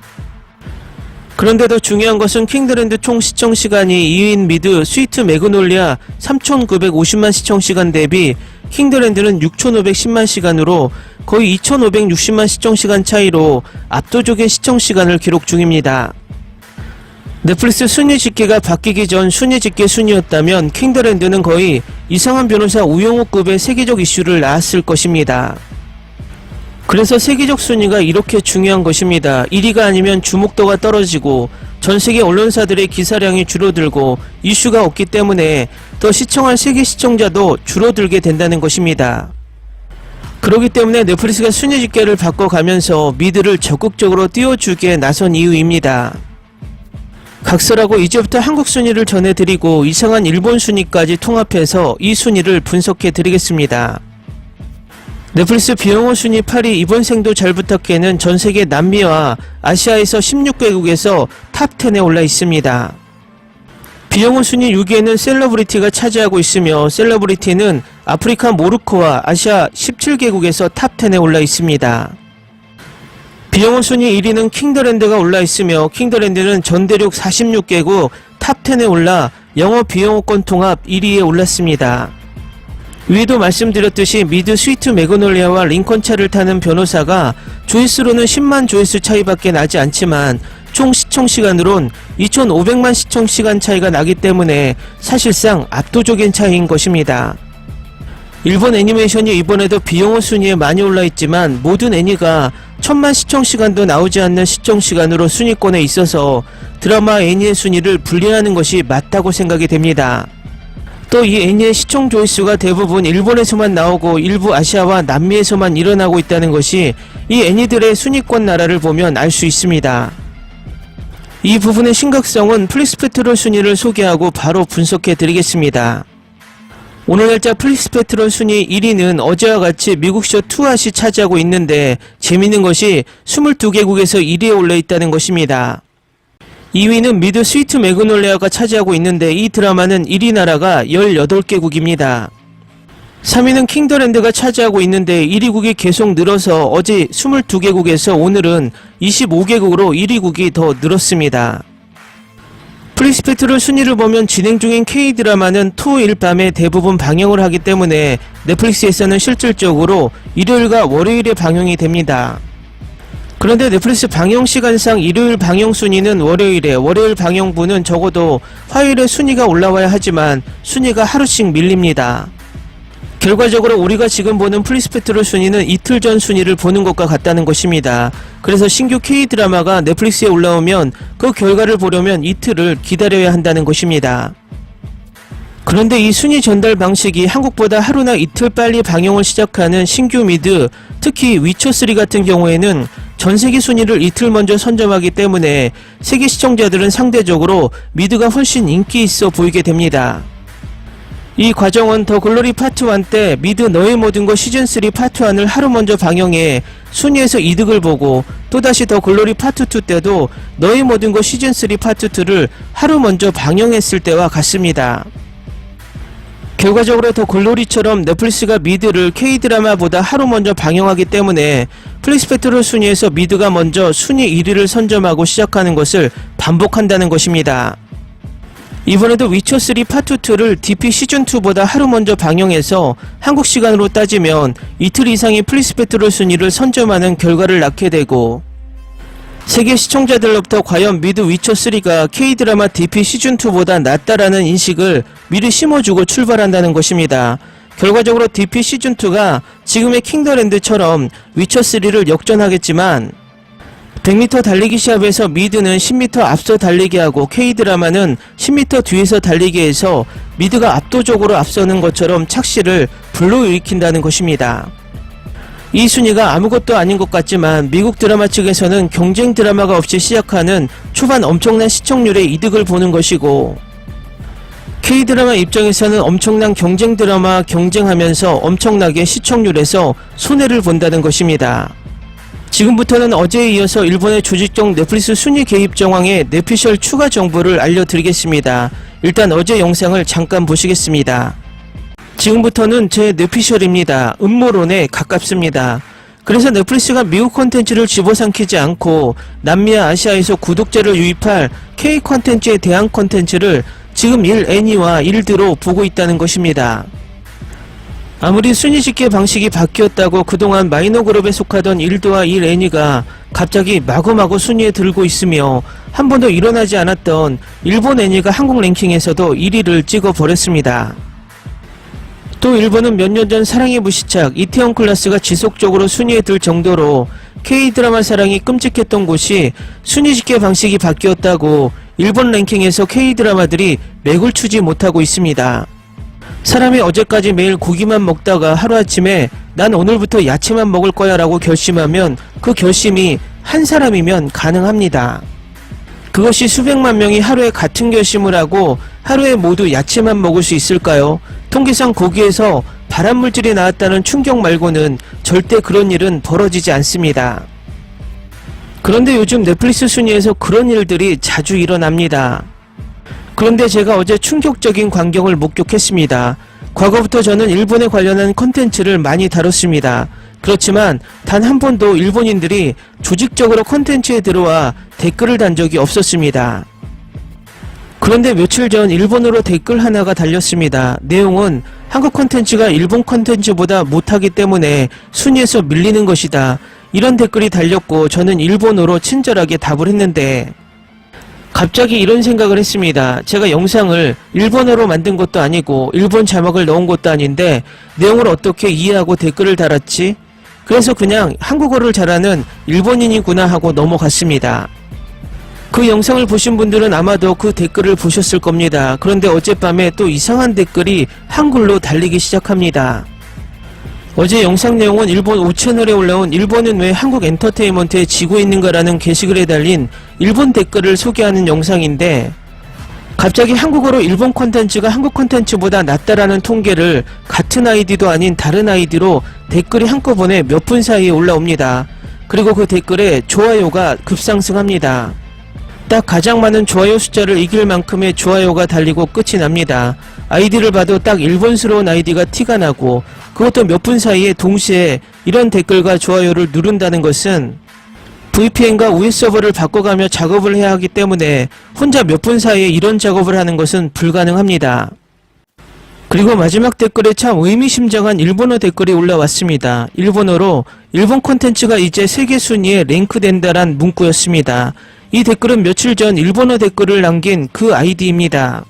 S1: 그런데 더 중요한 것은 킹더랜드 총 시청시간이 2위인 미드 스위트 매그놀리아 3,950만 시청시간 대비 킹더랜드는 6,510만 시간으로 거의 2,560만 시청시간 차이로 압도적인 시청시간을 기록 중입니다. 넷플릭스 순위 집계가 바뀌기 전 순위 집계 순위였다면 킹더랜드는 거의 이상한 변호사 우영우급의 세계적 이슈를 낳았을 것입니다. 그래서 세계적 순위가 이렇게 중요한 것입니다. 1위가 아니면 주목도가 떨어지고 전세계 언론사들의 기사량이 줄어들고 이슈가 없기 때문에 더 시청할 세계 시청자도 줄어들게 된다는 것입니다. 그렇기 때문에 넷플릭스가 순위 집계를 바꿔가면서 미드를 적극적으로 띄워주기에 나선 이유입니다. 각설하고 이제부터 한국 순위를 전해드리고 이상한 일본 순위까지 통합해서 이 순위를 분석해드리겠습니다. 넷플릭스 비영어 순위 8위 이번 생도 잘 부탁해는 전세계 남미와 아시아에서 16개국에서 탑10에 올라 있습니다. 비영어 순위 6위에는 셀러브리티가 차지하고 있으며 셀러브리티는 아프리카 모로코와 아시아 17개국에서 탑10에 올라 있습니다. 비영어 순위 1위는 킹더랜드가 올라 있으며 킹더랜드는 전 대륙 46개국 탑10에 올라 영어 비영어권 통합 1위에 올랐습니다. 위에도 말씀드렸듯이 미드 스위트 매그놀리아와 링컨차를 타는 변호사가 조회수로는 10만 조회수 차이밖에 나지 않지만 총 시청시간으론 2,500만 시청시간 차이가 나기 때문에 사실상 압도적인 차이인 것입니다. 일본 애니메이션이 이번에도 비영어 순위에 많이 올라있지만 모든 애니가 1000만 시청시간도 나오지 않는 시청시간으로 순위권에 있어서 드라마 애니의 순위를 분리하는 것이 맞다고 생각이 됩니다. 또 이 애니의 시청 조회수가 대부분 일본에서만 나오고 일부 아시아와 남미에서만 일어나고 있다는 것이 이 애니들의 순위권 나라를 보면 알 수 있습니다. 이 부분의 심각성은 플릭스페트롤 순위를 소개하고 바로 분석해 드리겠습니다. 오늘 날짜 플릭스페트롤 순위 1위는 어제와 같이 미국쇼 투아시 차지하고 있는데 재밌는 것이 22개국에서 1위에 올라 있다는 것입니다. 2위는 미드 스위트 매그놀리아가 차지하고 있는데 이 드라마는 1위 나라가 18개국입니다. 3위는 킹더랜드가 차지하고 있는데 1위국이 계속 늘어서 어제 22개국에서 오늘은 25개국으로 1위국이 더 늘었습니다. 플릭스페트롤 순위를 보면 진행 중인 K드라마는 토일 밤에 대부분 방영을 하기 때문에 넷플릭스에서는 실질적으로 일요일과 월요일에 방영이 됩니다. 그런데 넷플릭스 방영 시간상 일요일 방영 순위는 월요일에, 월요일 방영분은 적어도 화요일에 순위가 올라와야 하지만 순위가 하루씩 밀립니다. 결과적으로 우리가 지금 보는 플릭스페트롤 순위는 이틀 전 순위를 보는 것과 같다는 것입니다. 그래서 신규 K드라마가 넷플릭스에 올라오면 그 결과를 보려면 이틀을 기다려야 한다는 것입니다. 그런데 이 순위 전달 방식이 한국보다 하루나 이틀 빨리 방영을 시작하는 신규 미드, 특히 위쳐3 같은 경우에는 전세계 순위를 이틀 먼저 선점하기 때문에 세계 시청자들은 상대적으로 미드가 훨씬 인기 있어 보이게 됩니다. 이 과정은 더 글로리 파트 1 때 미드 너의 모든 것 시즌3 파트 1을 하루 먼저 방영해 순위에서 이득을 보고 또다시 더 글로리 파트 2 때도 너의 모든 것 시즌3 파트 2를 하루 먼저 방영했을 때와 같습니다. 결과적으로 더 글로리처럼 넷플릭스가 미드를 K드라마보다 하루 먼저 방영하기 때문에 플리스페트롤 순위에서 미드가 먼저 순위 1위를 선점하고 시작하는 것을 반복한다는 것입니다. 이번에도 위쳐3 파트 2를 DP 시즌2보다 하루 먼저 방영해서 한국 시간으로 따지면 이틀 이상의 플리스페트롤 순위를 선점하는 결과를 낳게 되고, 세계 시청자들로부터 과연 미드 위쳐3가 K드라마 DP 시즌2보다 낫다라는 인식을 미리 심어주고 출발한다는 것입니다. 결과적으로 DP 시즌2가 지금의 킹더랜드처럼 위쳐3를 역전하겠지만, 100m 달리기 시합에서 미드는 10m 앞서 달리게 하고 K드라마는 10m 뒤에서 달리게 해서 미드가 압도적으로 앞서는 것처럼 착시를 불러일으킨다는 것입니다. 이 순위가 아무것도 아닌 것 같지만 미국 드라마 측에서는 경쟁 드라마가 없이 시작하는 초반 엄청난 시청률의 이득을 보는 것이고, K드라마 입장에서는 엄청난 경쟁 드라마 경쟁하면서 엄청나게 시청률에서 손해를 본다는 것입니다. 지금부터는 어제에 이어서 일본의 조직적 넷플릭스 순위 개입 정황의 넷피셜 추가 정보를 알려드리겠습니다. 일단 어제 영상을 잠깐 보시겠습니다. 지금부터는 제 넷피셜입니다. 음모론에 가깝습니다. 그래서 넷플릭스가 미국 콘텐츠를 집어삼키지 않고 남미와 아시아에서 구독자를 유입할 K 콘텐츠에 대한 콘텐츠를 지금 1애니와 1드로 보고 있다는 것입니다. 아무리 순위 집계 방식이 바뀌었다고 그동안 마이너 그룹에 속하던 1드와 1애니가 갑자기 마구마구 순위에 들고 있으며 한 번도 일어나지 않았던 일본 애니가 한국 랭킹에서도 1위를 찍어버렸습니다. 또 일본은 몇 년 전 사랑의 무시착 이태원 클라스가 지속적으로 순위에 들 정도로 K드라마 사랑이 끔찍했던 곳이 순위 집계 방식이 바뀌었다고 일본 랭킹에서 K드라마들이 맥을 추지 못하고 있습니다. 사람이 어제까지 매일 고기만 먹다가 하루아침에 난 오늘부터 야채만 먹을 거야 라고 결심하면 그 결심이 한 사람이면 가능합니다. 그것이 수백만 명이 하루에 같은 결심을 하고 하루에 모두 야채만 먹을 수 있을까요? 통계상 고기에서 발암물질이 나왔다는 충격 말고는 절대 그런 일은 벌어지지 않습니다. 그런데 요즘 넷플릭스 순위에서 그런 일들이 자주 일어납니다. 그런데 제가 어제 충격적인 광경을 목격했습니다. 과거부터 저는 일본에 관련한 콘텐츠를 많이 다뤘습니다. 그렇지만 단 한 번도 일본인들이 조직적으로 콘텐츠에 들어와 댓글을 단 적이 없었습니다. 그런데 며칠 전 일본어로 댓글 하나가 달렸습니다. 내용은 한국 콘텐츠가 일본 콘텐츠보다 못하기 때문에 순위에서 밀리는 것이다. 이런 댓글이 달렸고 저는 일본어로 친절하게 답을 했는데 갑자기 이런 생각을 했습니다. 제가 영상을 일본어로 만든 것도 아니고 일본 자막을 넣은 것도 아닌데 내용을 어떻게 이해하고 댓글을 달았지? 그래서 그냥 한국어를 잘하는 일본인이구나 하고 넘어갔습니다. 그 영상을 보신 분들은 아마도 그 댓글을 보셨을 겁니다. 그런데 어젯밤에 또 이상한 댓글이 한글로 달리기 시작합니다. 어제 영상 내용은 일본 5채널에 올라온 일본은 왜 한국 엔터테인먼트에 지고 있는가라는 게시글에 달린 일본 댓글을 소개하는 영상인데 갑자기 한국어로 일본 콘텐츠가 한국 콘텐츠보다 낫다라는 통계를 같은 아이디도 아닌 다른 아이디로 댓글이 한꺼번에 몇 분 사이에 올라옵니다. 그리고 그 댓글에 좋아요가 급상승합니다. 딱 가장 많은 좋아요 숫자를 이길 만큼의 좋아요가 달리고 끝이 납니다. 아이디를 봐도 딱 일본스러운 아이디가 티가 나고 그것도 몇 분 사이에 동시에 이런 댓글과 좋아요를 누른다는 것은 VPN과 우회 서버를 바꿔가며 작업을 해야 하기 때문에 혼자 몇 분 사이에 이런 작업을 하는 것은 불가능합니다. 그리고 마지막 댓글에 참 의미심장한 일본어 댓글이 올라왔습니다. 일본어로 일본 콘텐츠가 이제 세계 순위에 랭크된다란 문구였습니다. 이 댓글은 며칠 전 일본어 댓글을 남긴 그 아이디입니다.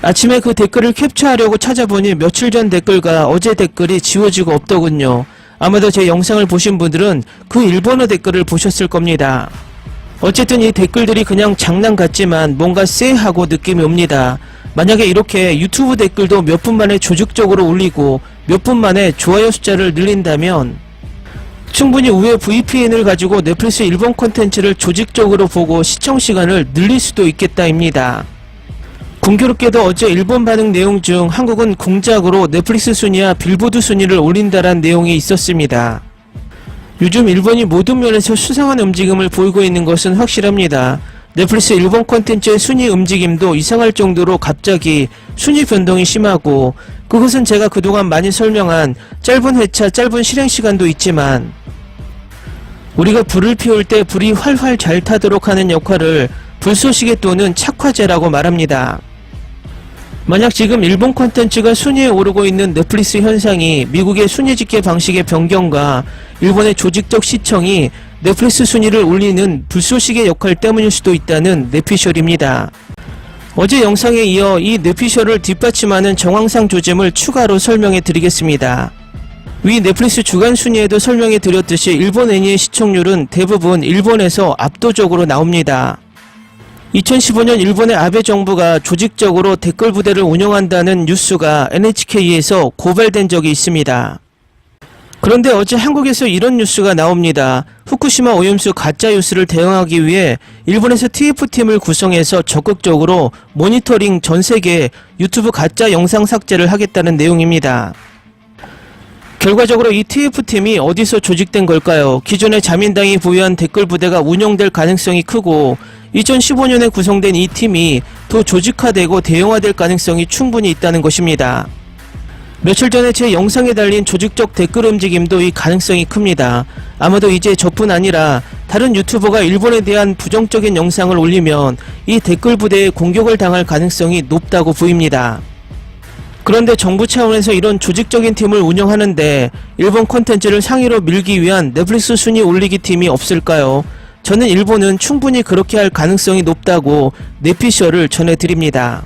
S1: 아침에 그 댓글을 캡처하려고 찾아보니 며칠 전 댓글과 어제 댓글이 지워지고 없더군요. 아마도 제 영상을 보신 분들은 그 일본어 댓글을 보셨을 겁니다. 어쨌든 이 댓글들이 그냥 장난 같지만 뭔가 쎄하고 느낌이 옵니다. 만약에 이렇게 유튜브 댓글도 몇 분 만에 조직적으로 올리고 몇 분 만에 좋아요 숫자를 늘린다면 충분히 우회 VPN을 가지고 넷플릭스 일본 콘텐츠를 조직적으로 보고 시청시간을 늘릴 수도 있겠다입니다. 공교롭게도 어제 일본 반응 내용 중 한국은 공작으로 넷플릭스 순위와 빌보드 순위를 올린다란 내용이 있었습니다. 요즘 일본이 모든 면에서 수상한 움직임을 보이고 있는 것은 확실합니다. 넷플릭스 일본 콘텐츠의 순위 움직임도 이상할 정도로 갑자기 순위 변동이 심하고 그것은 제가 그동안 많이 설명한 짧은 회차, 짧은 실행시간도 있지만 우리가 불을 피울 때 불이 활활 잘 타도록 하는 역할을 불쏘시개 또는 착화제라고 말합니다. 만약 지금 일본 콘텐츠가 순위에 오르고 있는 넷플릭스 현상이 미국의 순위 집계 방식의 변경과 일본의 조직적 시청이 넷플릭스 순위를 올리는 불쏘시개 역할 때문일 수도 있다는 넷피셜입니다. 어제 영상에 이어 이 넷피셜을 뒷받침하는 정황상 조짐을 추가로 설명해 드리겠습니다. 위 넷플릭스 주간 순위에도 설명해 드렸듯이 일본 애니의 시청률은 대부분 일본에서 압도적으로 나옵니다. 2015년 일본의 아베 정부가 조직적으로 댓글 부대를 운영한다는 뉴스가 NHK에서 고발된 적이 있습니다. 그런데 어제 한국에서 이런 뉴스가 나옵니다. 후쿠시마 오염수 가짜 뉴스를 대응하기 위해 일본에서 TF팀을 구성해서 적극적으로 모니터링 전세계 유튜브 가짜 영상 삭제를 하겠다는 내용입니다. 결과적으로 이 TF팀이 어디서 조직된 걸까요? 기존의 자민당이 보유한 댓글 부대가 운영될 가능성이 크고 2015년에 구성된 이 팀이 더 조직화되고 대형화될 가능성이 충분히 있다는 것입니다. 며칠 전에 제 영상에 달린 조직적 댓글 움직임도 이 가능성이 큽니다. 아마도 이제 저뿐 아니라 다른 유튜버가 일본에 대한 부정적인 영상을 올리면 이 댓글 부대에 공격을 당할 가능성이 높다고 보입니다. 그런데 정부 차원에서 이런 조직적인 팀을 운영하는데 일본 콘텐츠를 상위로 밀기 위한 넷플릭스 순위 올리기 팀이 없을까요? 저는 일본은 충분히 그렇게 할 가능성이 높다고 넷피셜을 전해드립니다.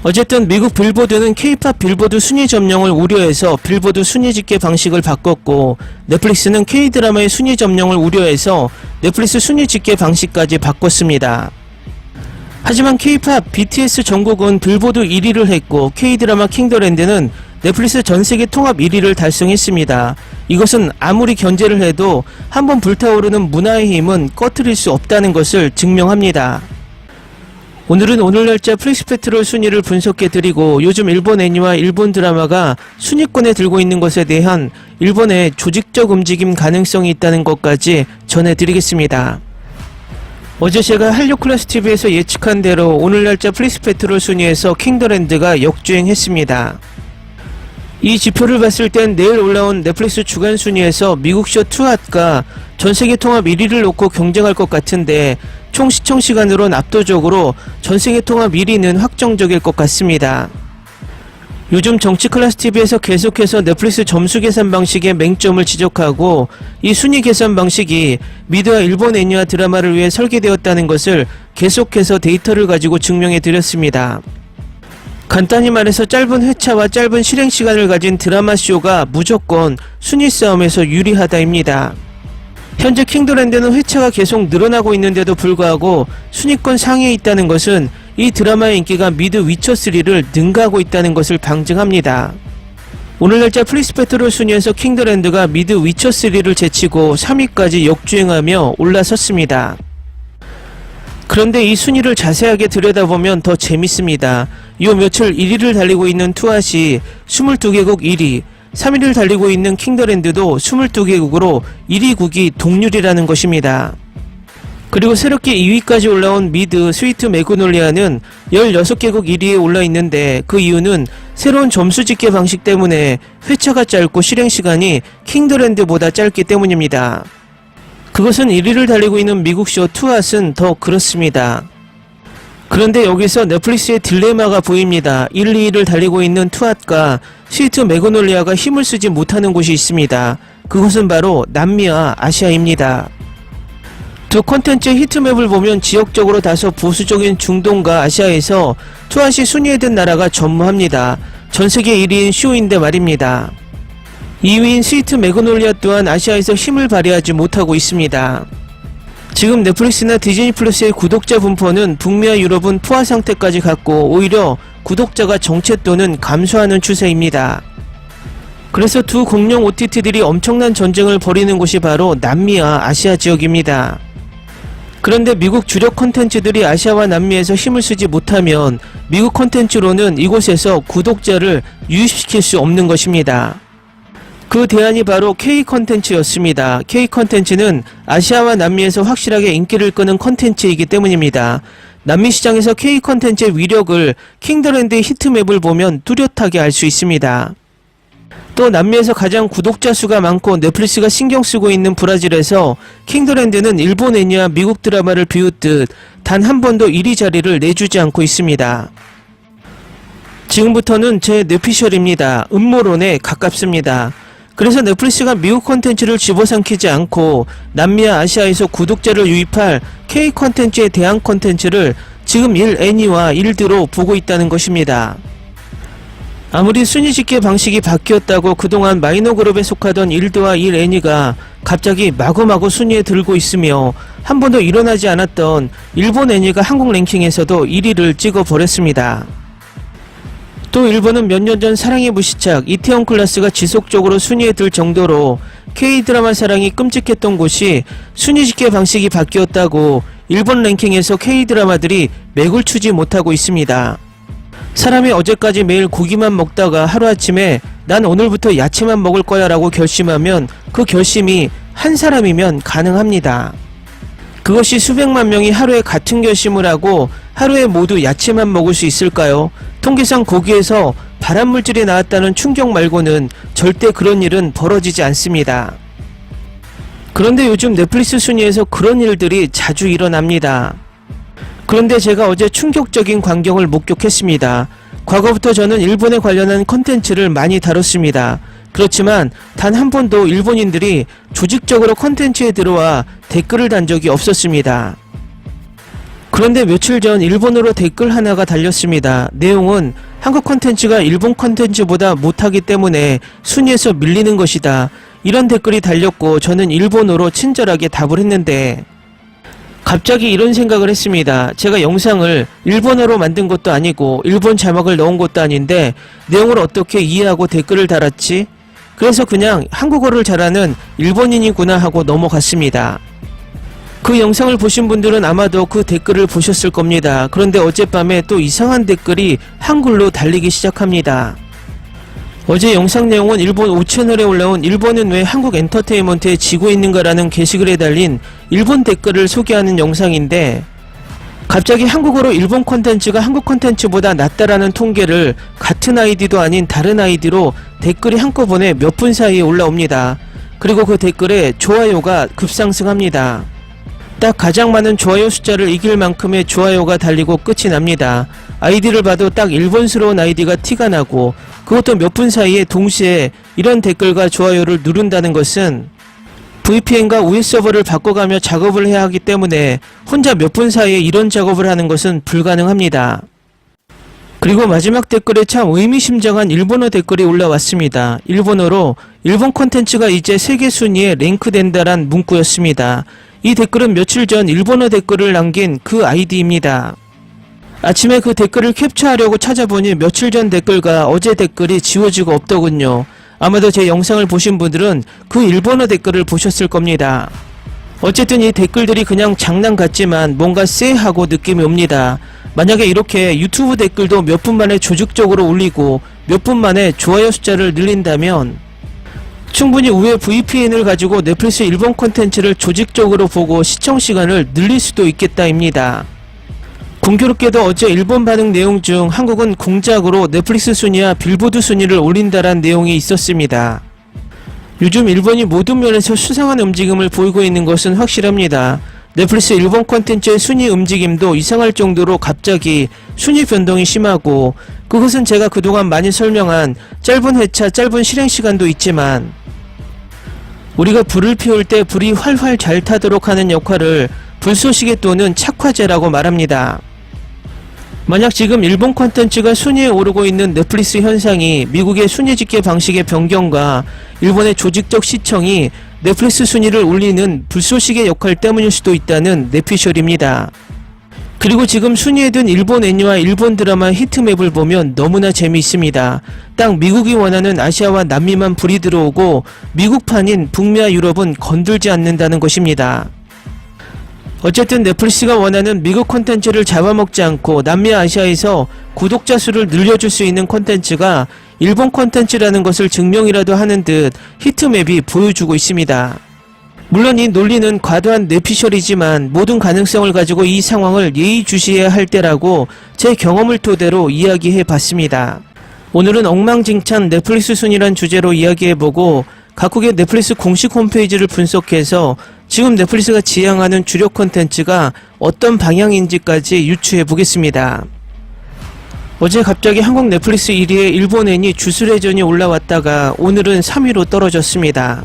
S1: 어쨌든 미국 빌보드는 K-팝 빌보드 순위 점령을 우려해서 빌보드 순위 집계 방식을 바꿨고 넷플릭스는 K-드라마의 순위 점령을 우려해서 넷플릭스 순위 집계 방식까지 바꿨습니다. 하지만 K-팝 BTS 정국은 빌보드 1위를 했고 K-드라마 킹더랜드는 넷플릭스 전세계 통합 1위를 달성했습니다. 이것은 아무리 견제를 해도 한번 불타오르는 문화의 힘은 꺼트릴 수 없다는 것을 증명합니다. 오늘은 오늘 날짜 플릭스페트롤 순위를 분석해드리고 요즘 일본 애니와 일본 드라마가 순위권에 들고 있는 것에 대한 일본의 조직적 움직임 가능성이 있다는 것까지 전해드리겠습니다. 어제 제가 한류클래스TV에서 예측한 대로 오늘 날짜 플릭스페트롤 순위에서 킹더랜드가 역주행했습니다. 이 지표를 봤을 땐 내일 올라온 넷플릭스 주간 순위에서 미국쇼 투핫과 전세계 통합 1위를 놓고 경쟁할 것 같은데 총 시청 시간으론 압도적으로 전세계 통합 1위는 확정적일 것 같습니다. 요즘 정치클래스TV에서 계속해서 넷플릭스 점수 계산 방식의 맹점을 지적하고 이 순위 계산 방식이 미드와 일본 애니와 드라마를 위해 설계되었다는 것을 계속해서 데이터를 가지고 증명해 드렸습니다. 간단히 말해서 짧은 회차와 짧은 실행시간을 가진 드라마쇼가 무조건 순위 싸움에서 유리하다입니다. 현재 킹더랜드는 회차가 계속 늘어나고 있는데도 불구하고 순위권 상위에 있다는 것은 이 드라마의 인기가 미드 위쳐3를 능가하고 있다는 것을 방증합니다. 오늘 날짜 플릭스페트롤 순위에서 킹더랜드가 미드 위쳐3를 제치고 3위까지 역주행하며 올라섰습니다. 그런데 이 순위를 자세하게 들여다보면 더 재밌습니다. 요 며칠 1위를 달리고 있는 투핫이 22개국 1위, 3위를 달리고 있는 킹더랜드도 22개국으로 1위국이 동률이라는 것입니다. 그리고 새롭게 2위까지 올라온 미드 스위트 매그놀리아는 16개국 1위에 올라 있는데 그 이유는 새로운 점수 집계 방식 때문에 회차가 짧고 실행시간이 킹더랜드보다 짧기 때문입니다. 그것은 1위를 달리고 있는 미국쇼 투핫은 더 그렇습니다. 그런데 여기서 넷플릭스의 딜레마가 보입니다. 1, 2위를 달리고 있는 투핫과 스위트 매그놀리아가 힘을 쓰지 못하는 곳이 있습니다. 그것은 바로 남미와 아시아입니다. 두 콘텐츠의 히트맵을 보면 지역적으로 다소 보수적인 중동과 아시아에서 투핫이 순위에 든 나라가 전무합니다. 전세계 1위인 쇼인데 말입니다. 2위인 스위트 매그놀리아 또한 아시아에서 힘을 발휘하지 못하고 있습니다. 지금 넷플릭스나 디즈니 플러스의 구독자 분포는 북미와 유럽은 포화 상태까지 갔고 오히려 구독자가 정체 또는 감소하는 추세입니다. 그래서 두 공룡 OTT들이 엄청난 전쟁을 벌이는 곳이 바로 남미와 아시아 지역입니다. 그런데 미국 주력 콘텐츠들이 아시아와 남미에서 힘을 쓰지 못하면 미국 콘텐츠로는 이곳에서 구독자를 유입시킬 수 없는 것입니다. 그 대안이 바로 K 콘텐츠였습니다. K 콘텐츠는 아시아와 남미에서 확실하게 인기를 끄는 콘텐츠이기 때문입니다. 남미 시장에서 K 콘텐츠의 위력을 킹더랜드의 히트맵을 보면 뚜렷하게 알 수 있습니다. 또 남미에서 가장 구독자 수가 많고 넷플릭스가 신경 쓰고 있는 브라질에서 킹더랜드는 일본 애니와 미국 드라마를 비웃듯 단 한 번도 1위 자리를 내주지 않고 있습니다. 지금부터는 제 뇌피셜입니다. 음모론에 가깝습니다. 그래서 넷플릭스가 미국 콘텐츠를 집어삼키지 않고 남미와 아시아에서 구독자를 유입할 K 콘텐츠에 대한 콘텐츠를 지금 1애니와 1드로 보고 있다는 것입니다. 아무리 순위 집계 방식이 바뀌었다고 그동안 마이너 그룹에 속하던 1드와 1애니가 갑자기 마구마구 순위에 들고 있으며 한 번도 일어나지 않았던 일본 애니가 한국 랭킹에서도 1위를 찍어버렸습니다. 또 일본은 몇 년 전 사랑의 무시착 이태원 클라스가 지속적으로 순위에 들 정도로 K-드라마 사랑이 끔찍했던 곳이 순위 집계 방식이 바뀌었다고 일본 랭킹에서 K-드라마들이 맥을 추지 못하고 있습니다. 사람이 어제까지 매일 고기만 먹다가 하루아침에 난 오늘부터 야채만 먹을 거야 라고 결심하면 그 결심이 한 사람이면 가능합니다. 그것이 수백만 명이 하루에 같은 결심을 하고 하루에 모두 야채만 먹을 수 있을까요? 통계상 고기에서 발암물질이 나왔다는 충격 말고는 절대 그런 일은 벌어지지 않습니다. 그런데 요즘 넷플릭스 순위에서 그런 일들이 자주 일어납니다. 그런데 제가 어제 충격적인 광경을 목격했습니다. 과거부터 저는 일본에 관련한 컨텐츠를 많이 다뤘습니다. 그렇지만 단 한 번도 일본인들이 조직적으로 컨텐츠에 들어와 댓글을 단 적이 없었습니다. 그런데 며칠 전 일본어로 댓글 하나가 달렸습니다. 내용은 한국 컨텐츠가 일본 컨텐츠보다 못하기 때문에 순위에서 밀리는 것이다. 이런 댓글이 달렸고 저는 일본어로 친절하게 답을 했는데 갑자기 이런 생각을 했습니다. 제가 영상을 일본어로 만든 것도 아니고 일본 자막을 넣은 것도 아닌데 내용을 어떻게 이해하고 댓글을 달았지? 그래서 그냥 한국어를 잘하는 일본인이구나 하고 넘어갔습니다. 그 영상을 보신 분들은 아마도 그 댓글을 보셨을 겁니다. 그런데 어젯밤에 또 이상한 댓글이 한글로 달리기 시작합니다. 어제 영상 내용은 일본 5채널에 올라온 일본은 왜 한국 엔터테인먼트에 지고 있는가라는 게시글에 달린 일본 댓글을 소개하는 영상인데 갑자기 한국어로 일본 콘텐츠가 한국 콘텐츠보다 낫다라는 통계를 같은 아이디도 아닌 다른 아이디로 댓글이 한꺼번에 몇 분 사이에 올라옵니다. 그리고 그 댓글에 좋아요가 급상승합니다. 딱 가장 많은 좋아요 숫자를 이길 만큼의 좋아요가 달리고 끝이 납니다. 아이디를 봐도 딱 일본스러운 아이디가 티가 나고 그것도 몇 분 사이에 동시에 이런 댓글과 좋아요를 누른다는 것은 VPN과 US 서버를 바꿔가며 작업을 해야 하기 때문에 혼자 몇 분 사이에 이런 작업을 하는 것은 불가능합니다. 그리고 마지막 댓글에 참 의미심장한 일본어 댓글이 올라왔습니다. 일본어로 일본 콘텐츠가 이제 세계 순위에 랭크된다란 문구였습니다. 이 댓글은 며칠 전 일본어 댓글을 남긴 그 아이디입니다. 아침에 그 댓글을 캡처하려고 찾아보니 며칠 전 댓글과 어제 댓글이 지워지고 없더군요. 아마도 제 영상을 보신 분들은 그 일본어 댓글을 보셨을 겁니다. 어쨌든 이 댓글들이 그냥 장난 같지만 뭔가 쎄하고 느낌이 옵니다. 만약에 이렇게 유튜브 댓글도 몇 분 만에 조직적으로 올리고 몇 분 만에 좋아요 숫자를 늘린다면 충분히 우회 VPN을 가지고 넷플릭스 일본 콘텐츠를 조직적으로 보고 시청시간을 늘릴 수도 있겠다입니다. 공교롭게도 어제 일본 반응 내용 중 한국은 공작으로 넷플릭스 순위와 빌보드 순위를 올린다란 내용이 있었습니다. 요즘 일본이 모든 면에서 수상한 움직임을 보이고 있는 것은 확실합니다. 넷플릭스 일본 콘텐츠의 순위 움직임도 이상할 정도로 갑자기 순위 변동이 심하고 그것은 제가 그동안 많이 설명한 짧은 회차, 짧은 실행시간도 있지만 우리가 불을 피울 때 불이 활활 잘 타도록 하는 역할을 불쏘시개 또는 착화제라고 말합니다. 만약 지금 일본 콘텐츠가 순위에 오르고 있는 넷플릭스 현상이 미국의 순위 집계 방식의 변경과 일본의 조직적 시청이 넷플릭스 순위를 올리는 불쏘시개 역할 때문일 수도 있다는 뇌피셜입니다. 그리고 지금 순위에 든 일본 애니와 일본 드라마 히트맵을 보면 너무나 재미있습니다. 딱 미국이 원하는 아시아와 남미만 불이 들어오고 미국판인 북미와 유럽은 건들지 않는다는 것입니다. 어쨌든 넷플릭스가 원하는 미국 콘텐츠를 잡아먹지 않고 남미와 아시아에서 구독자 수를 늘려줄 수 있는 콘텐츠가 일본 콘텐츠라는 것을 증명이라도 하는 듯 히트맵이 보여주고 있습니다. 물론 이 논리는 과도한 뇌피셜이지만 모든 가능성을 가지고 이 상황을 예의주시해야 할 때라고 제 경험을 토대로 이야기해 봤습니다. 오늘은 엉망진창 넷플릭스 순위란 주제로 이야기해보고 각국의 넷플릭스 공식 홈페이지를 분석해서 지금 넷플릭스가 지향하는 주력 콘텐츠가 어떤 방향인지까지 유추해보겠습니다. 어제 갑자기 한국 넷플릭스 1위에 일본 애니 주술회전이 올라왔다가 오늘은 3위로 떨어졌습니다.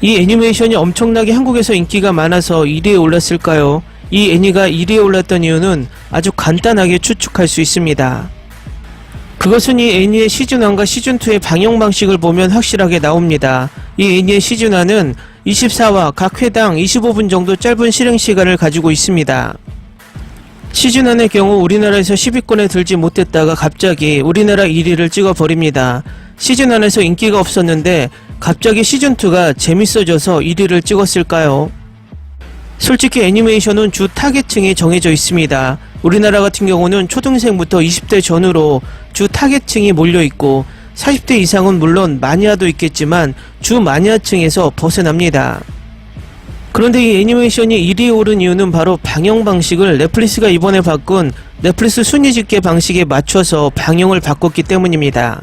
S1: 이 애니메이션이 엄청나게 한국에서 인기가 많아서 1위에 올랐을까요? 이 애니가 1위에 올랐던 이유는 아주 간단하게 추측할 수 있습니다. 그것은 이 애니의 시즌1과 시즌2의 방영 방식을 보면 확실하게 나옵니다. 이 애니의 시즌1은 24화 각 회당 25분 정도 짧은 실행시간을 가지고 있습니다. 시즌1의 경우 우리나라에서 10위권에 들지 못했다가 갑자기 우리나라 1위를 찍어버립니다. 시즌1에서 인기가 없었는데 갑자기 시즌2가 재밌어져서 1위를 찍었을까요? 솔직히 애니메이션은 주 타겟층이 정해져 있습니다. 우리나라 같은 경우는 초등생부터 20대 전후로 주 타겟층이 몰려있고 40대 이상은 물론 마니아도 있겠지만 주 마니아층에서 벗어납니다. 그런데 이 애니메이션이 1위에 오른 이유는 바로 방영 방식을 넷플릭스가 이번에 바꾼 넷플릭스 순위 집계 방식에 맞춰서 방영을 바꿨기 때문입니다.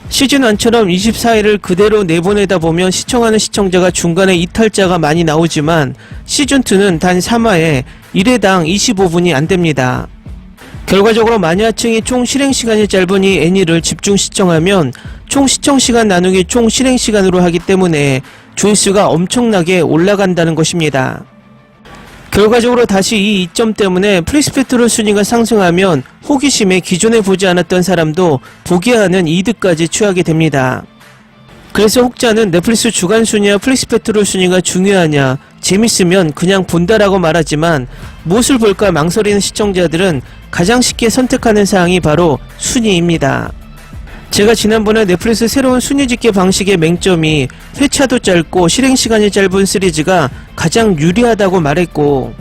S1: 시즌1처럼 24회를 그대로 내보내다 보면 시청하는 시청자가 중간에 이탈자가 많이 나오지만 시즌2는 단 3화에 1회당 25분이 안됩니다. 결과적으로 마니아층이 총 실행시간이 짧은 이 애니를 집중 시청하면 총 시청시간 나누기 총 실행시간으로 하기 때문에 조회수가 엄청나게 올라간다는 것입니다. 결과적으로 다시 이 이점 때문에 플릭스페트롤 순위가 상승하면 호기심에 기존에 보지 않았던 사람도 보게 하는 이득까지 취하게 됩니다. 그래서 혹자는 넷플릭스 주간 순위와 플릭스페트롤 순위가 중요하냐, 재밌으면 그냥 본다라고 말하지만 무엇을 볼까 망설이는 시청자들은 가장 쉽게 선택하는 사항이 바로 순위입니다. 제가 지난번에 넷플릭스 새로운 순위 집계 방식의 맹점이 회차도 짧고 실행시간이 짧은 시리즈가 가장 유리하다고 말했고,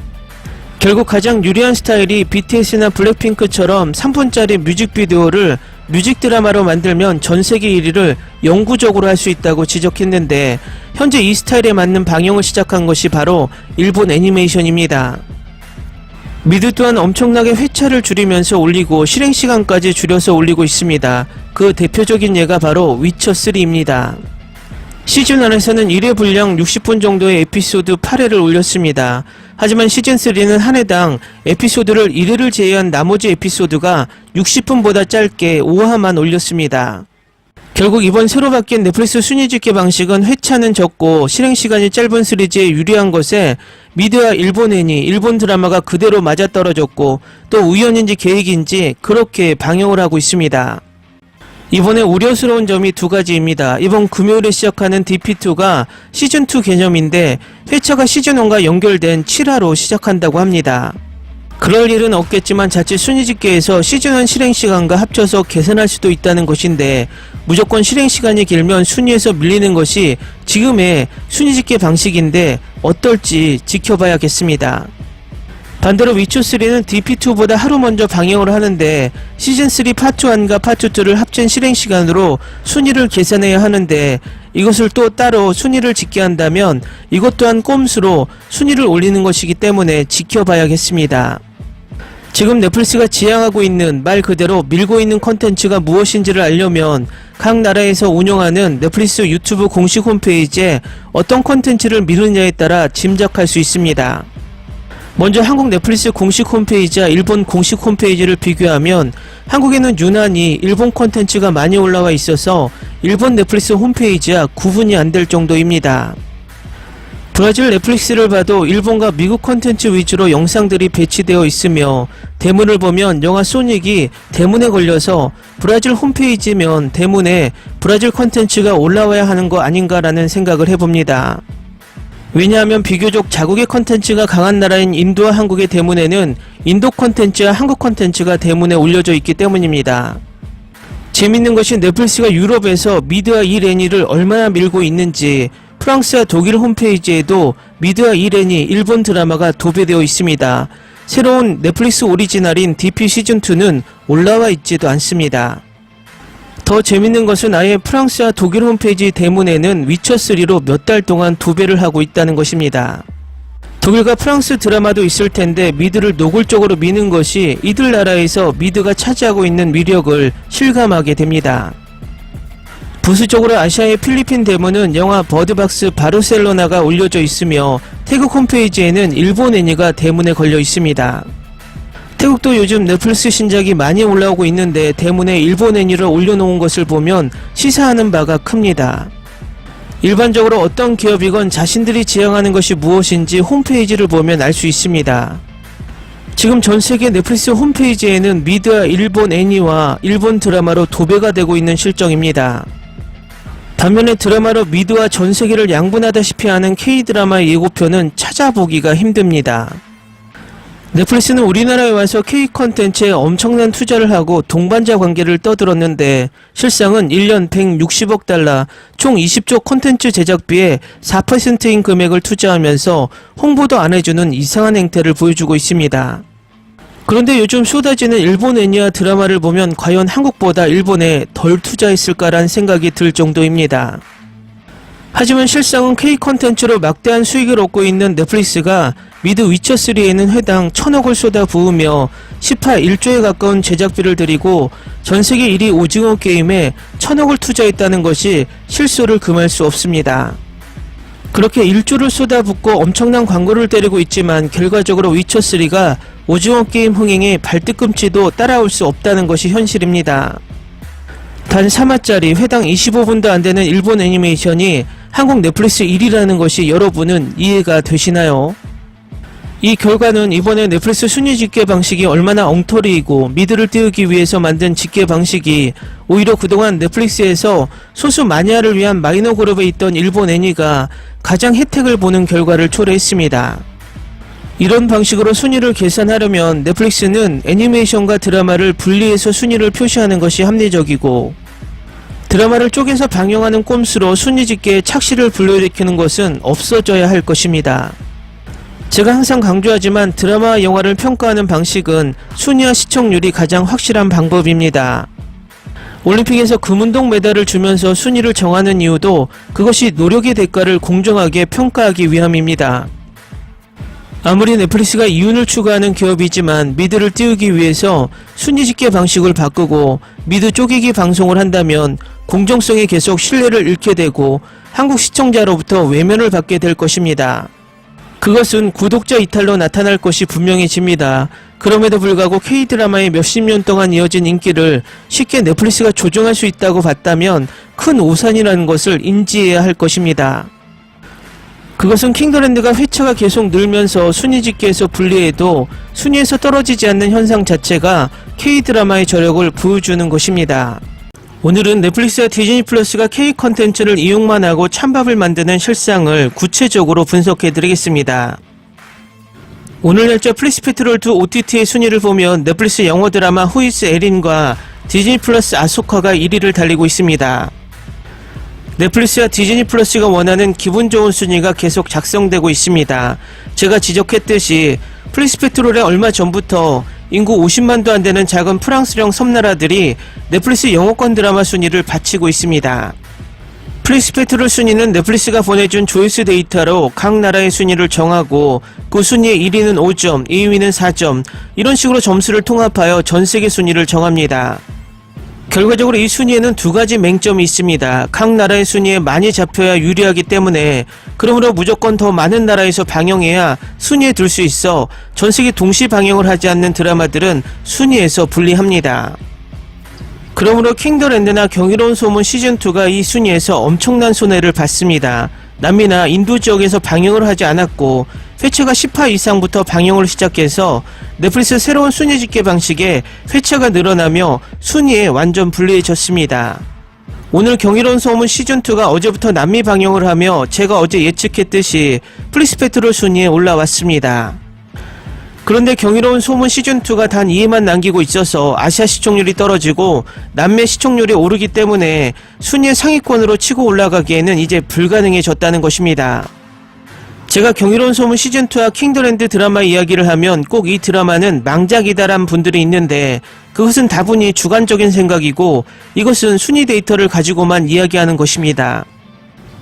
S1: 결국 가장 유리한 스타일이 BTS나 블랙핑크처럼 3분짜리 뮤직비디오를 뮤직 드라마로 만들면 전세계 1위를 영구적으로 할 수 있다고 지적했는데, 현재 이 스타일에 맞는 방영을 시작한 것이 바로 일본 애니메이션입니다. 미드 또한 엄청나게 회차를 줄이면서 올리고 실행시간까지 줄여서 올리고 있습니다. 그 대표적인 예가 바로 위쳐3입니다. 시즌1에서는 1회 분량 60분 정도의 에피소드 8회를 올렸습니다. 하지만 시즌3는 한 회당 에피소드를 1회를 제외한 나머지 에피소드가 60분보다 짧게 5화만 올렸습니다. 결국 이번 새로 바뀐 넷플릭스 순위 집계 방식은 회차는 적고 실행시간이 짧은 시리즈에 유리한 것에 미드와 일본 애니, 일본 드라마가 그대로 맞아떨어졌고 또 우연인지 계획인지 그렇게 방영을 하고 있습니다. 이번에 우려스러운 점이 두 가지입니다. 이번 금요일에 시작하는 DP2가 시즌2 개념인데 회차가 시즌1과 연결된 7화로 시작한다고 합니다. 그럴 일은 없겠지만 자칫 순위 집계에서 시즌1 실행시간과 합쳐서 계산할 수도 있다는 것인데 무조건 실행시간이 길면 순위에서 밀리는 것이 지금의 순위 집계 방식인데 어떨지 지켜봐야겠습니다. 반대로 위쳐3는 DP2보다 하루 먼저 방영을 하는데 시즌3 파트 1과 파트 2를 합친 실행시간으로 순위를 계산해야 하는데 이것을 또 따로 순위를 집계 한다면 이것 또한 꼼수로 순위를 올리는 것이기 때문에 지켜봐야겠습니다. 지금 넷플릭스가 지향하고 있는 말 그대로 밀고 있는 콘텐츠가 무엇인지를 알려면 각 나라에서 운영하는 넷플릭스 유튜브 공식 홈페이지에 어떤 콘텐츠를 미루느냐에 따라 짐작할 수 있습니다. 먼저 한국 넷플릭스 공식 홈페이지와 일본 공식 홈페이지를 비교하면 한국에는 유난히 일본 콘텐츠가 많이 올라와 있어서 일본 넷플릭스 홈페이지와 구분이 안 될 정도입니다. 브라질 넷플릭스를 봐도 일본과 미국 콘텐츠 위주로 영상들이 배치되어 있으며 대문을 보면 영화 소닉이 대문에 걸려서 브라질 홈페이지면 대문에 브라질 콘텐츠가 올라와야 하는 거 아닌가라는 생각을 해봅니다. 왜냐하면 비교적 자국의 콘텐츠가 강한 나라인 인도와 한국의 대문에는 인도 콘텐츠와 한국 콘텐츠가 대문에 올려져 있기 때문입니다. 재밌는 것이 넷플릭스가 유럽에서 미드와 이레니를 얼마나 밀고 있는지 프랑스와 독일 홈페이지에도 미드와 이레니 일본 드라마가 도배되어 있습니다. 새로운 넷플릭스 오리지널인 DP 시즌2는 올라와 있지도 않습니다. 더 재밌는 것은 아예 프랑스와 독일 홈페이지 대문에는 위쳐3로 몇 달 동안 도배를 하고 있다는 것입니다. 독일과 프랑스 드라마도 있을 텐데 미드를 노골적으로 미는 것이 이들 나라에서 미드가 차지하고 있는 위력을 실감하게 됩니다. 부수적으로 아시아의 필리핀 대문은 영화 버드박스 바르셀로나가 올려져 있으며 태국 홈페이지에는 일본 애니가 대문에 걸려 있습니다. 태국도 요즘 넷플릭스 신작이 많이 올라오고 있는데 대문에 일본 애니를 올려놓은 것을 보면 시사하는 바가 큽니다. 일반적으로 어떤 기업이건 자신들이 지향하는 것이 무엇인지 홈페이지를 보면 알 수 있습니다. 지금 전세계 넷플릭스 홈페이지에는 미드와 일본 애니와 일본 드라마로 도배가 되고 있는 실정입니다. 반면에 드라마로 미드와 전세계를 양분하다시피 하는 K드라마의 예고편은 찾아보기가 힘듭니다. 넷플릭스는 우리나라에 와서 K 컨텐츠에 엄청난 투자를 하고 동반자 관계를 떠들었는데 실상은 1년 160억 달러, 총 20조 콘텐츠 제작비에 4%인 금액을 투자하면서 홍보도 안 해주는 이상한 행태를 보여주고 있습니다. 그런데 요즘 쏟아지는 일본 애니와 드라마를 보면 과연 한국보다 일본에 덜 투자했을까란 생각이 들 정도입니다. 하지만 실상은 K 컨텐츠로 막대한 수익을 얻고 있는 넷플릭스가 미드 위쳐3에는 회당 1000억을 쏟아부으며 10화 1조에 가까운 제작비를 들이고 전세계 1위 오징어 게임에 1000억을 투자했다는 것이 실소를 금할 수 없습니다. 그렇게 1조를 쏟아붓고 엄청난 광고를 때리고 있지만 결과적으로 위쳐3가 오징어 게임 흥행에 발뒤꿈치도 따라올 수 없다는 것이 현실입니다. 단 3화짜리 회당 25분도 안 되는 일본 애니메이션이 한국 넷플릭스 1위라는 것이 여러분은 이해가 되시나요? 이 결과는 이번에 넷플릭스 순위 집계 방식이 얼마나 엉터리이고 미드를 띄우기 위해서 만든 집계 방식이 오히려 그동안 넷플릭스에서 소수 마니아를 위한 마이너 그룹에 있던 일본 애니가 가장 혜택을 보는 결과를 초래했습니다. 이런 방식으로 순위를 계산하려면 넷플릭스는 애니메이션과 드라마를 분리해서 순위를 표시하는 것이 합리적이고 드라마를 쪼개서 방영하는 꼼수로 순위 집계에 착시를 불러일으키는 것은 없어져야 할 것입니다. 제가 항상 강조하지만 드라마와 영화를 평가하는 방식은 순위와 시청률이 가장 확실한 방법입니다. 올림픽에서 금운동 메달을 주면서 순위를 정하는 이유도 그것이 노력의 대가를 공정하게 평가하기 위함입니다. 아무리 넷플릭스가 이윤을 추구하는 기업이지만 미드를 띄우기 위해서 순위 집계 방식을 바꾸고 미드 쪼개기 방송을 한다면 공정성에 계속 신뢰를 잃게 되고 한국 시청자로부터 외면을 받게 될 것입니다. 그것은 구독자 이탈로 나타날 것이 분명해집니다. 그럼에도 불구하고 K드라마의 몇십 년 동안 이어진 인기를 쉽게 넷플릭스가 조종할 수 있다고 봤다면 큰 오산이라는 것을 인지해야 할 것입니다. 그것은 킹더랜드가 회차가 계속 늘면서 순위 집계에서 분리해도 순위에서 떨어지지 않는 현상 자체가 K드라마의 저력을 보여주는 것입니다. 오늘은 넷플릭스와 디즈니 플러스가 K 컨텐츠를 이용만 하고 찬밥을 만드는 실상을 구체적으로 분석해드리겠습니다. 오늘 날짜 플리스페트롤2 OTT의 순위를 보면 넷플릭스 영어 드라마 후이스 에린과 디즈니 플러스 아소카가 1위를 달리고 있습니다. 넷플릭스와 디즈니 플러스가 원하는 기분 좋은 순위가 계속 작성되고 있습니다. 제가 지적했듯이 플리스페트롤에 얼마 전부터 인구 50만도 안 되는 작은 프랑스령 섬나라들이 넷플릭스 영어권 드라마 순위를 바치고 있습니다. 플리스페트롤 순위는 넷플릭스가 보내준 조회수 데이터로 각 나라의 순위를 정하고 그 순위의 1위는 5점, 2위는 4점 이런 식으로 점수를 통합하여 전세계 순위를 정합니다. 결과적으로 이 순위에는 두 가지 맹점이 있습니다. 각 나라의 순위에 많이 잡혀야 유리하기 때문에 그러므로 무조건 더 많은 나라에서 방영해야 순위에 들 수 있어 전세계 동시 방영을 하지 않는 드라마들은 순위에서 분리합니다. 그러므로 킹더랜드나 경이로운 소문 시즌2가 이 순위에서 엄청난 손해를 봤습니다. 남미나 인도 지역에서 방영을 하지 않았고 회차가 10화 이상부터 방영을 시작해서 넷플릭스 새로운 순위 집계 방식에 회차가 늘어나며 순위에 완전 불리해졌습니다. 오늘 경이로운 소문 시즌2가 어제부터 남미 방영을 하며 제가 어제 예측했듯이 플리스페트롤 순위에 올라왔습니다. 그런데 경이로운 소문 시즌2가 단 2회만 남기고 있어서 아시아 시청률이 떨어지고 남미 시청률이 오르기 때문에 순위의 상위권으로 치고 올라가기에는 이제 불가능해졌다는 것입니다. 제가 경이로운 소문 시즌2와 킹더랜드 드라마 이야기를 하면 꼭 이 드라마는 망작이다란 분들이 있는데 그것은 다분히 주관적인 생각이고 이것은 순위 데이터를 가지고만 이야기하는 것입니다.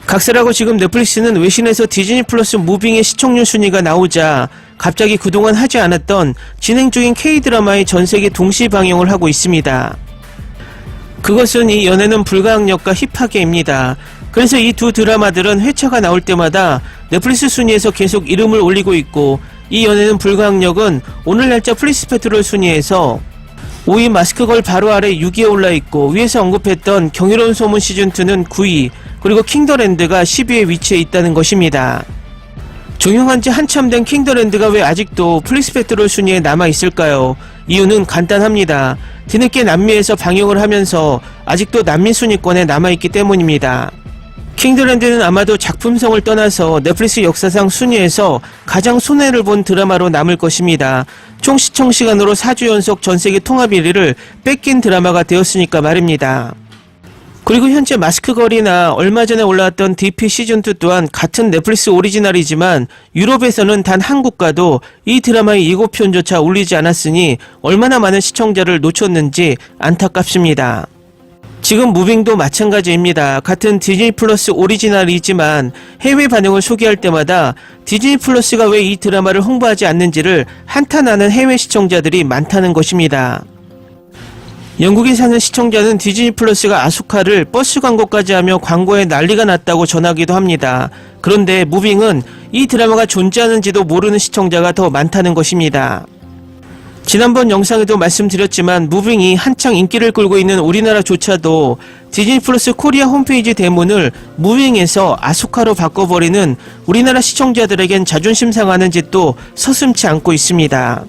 S1: 각설하고 지금 넷플릭스는 외신에서 디즈니 플러스 무빙의 시청률 순위가 나오자 갑자기 그동안 하지 않았던 진행 중인 K-드라마의 전세계 동시 방영을 하고 있습니다. 그것은 이 연애는 불가항력과 힙하게입니다. 그래서 이 두 드라마들은 회차가 나올 때마다 넷플릭스 순위에서 계속 이름을 올리고 있고, 이 연애는 불가항력은 오늘 날짜 플리스페트롤 순위에서 5위 마스크걸 바로 아래 6위에 올라있고, 위에서 언급했던 경이로운 소문 시즌2는 9위, 그리고 킹더랜드가 10위에 위치해 있다는 것입니다. 종영한 지 한참 된 킹더랜드가 왜 아직도 플리스페트롤 순위에 남아있을까요? 이유는 간단합니다. 뒤늦게 남미에서 방영을 하면서 아직도 남미 순위권에 남아있기 때문입니다. 킹더랜드는 아마도 작품성을 떠나서 넷플릭스 역사상 순위에서 가장 손해를 본 드라마로 남을 것입니다. 총 시청 시간으로 4주 연속 전세계 통합 1위를 뺏긴 드라마가 되었으니까 말입니다. 그리고 현재 마스크걸이나 얼마 전에 올라왔던 DP 시즌2 또한 같은 넷플릭스 오리지널이지만 유럽에서는 단 한국과도 이 드라마의 예고편조차 올리지 않았으니 얼마나 많은 시청자를 놓쳤는지 안타깝습니다. 지금 무빙도 마찬가지입니다. 같은 디즈니 플러스 오리지널이지만 해외 반응을 소개할 때마다 디즈니 플러스가 왜 이 드라마를 홍보하지 않는지를 한탄하는 해외 시청자들이 많다는 것입니다. 영국에 사는 시청자는 디즈니 플러스가 아수카를 버스 광고까지 하며 광고에 난리가 났다고 전하기도 합니다. 그런데 무빙은 이 드라마가 존재하는지도 모르는 시청자가 더 많다는 것입니다. 지난번 영상에도 말씀드렸지만 무빙이 한창 인기를 끌고 있는 우리나라조차도 디즈니 플러스 코리아 홈페이지 대문을 무빙에서 아수카로 바꿔버리는 우리나라 시청자들에겐 자존심 상하는 짓도 서슴지 않고 있습니다.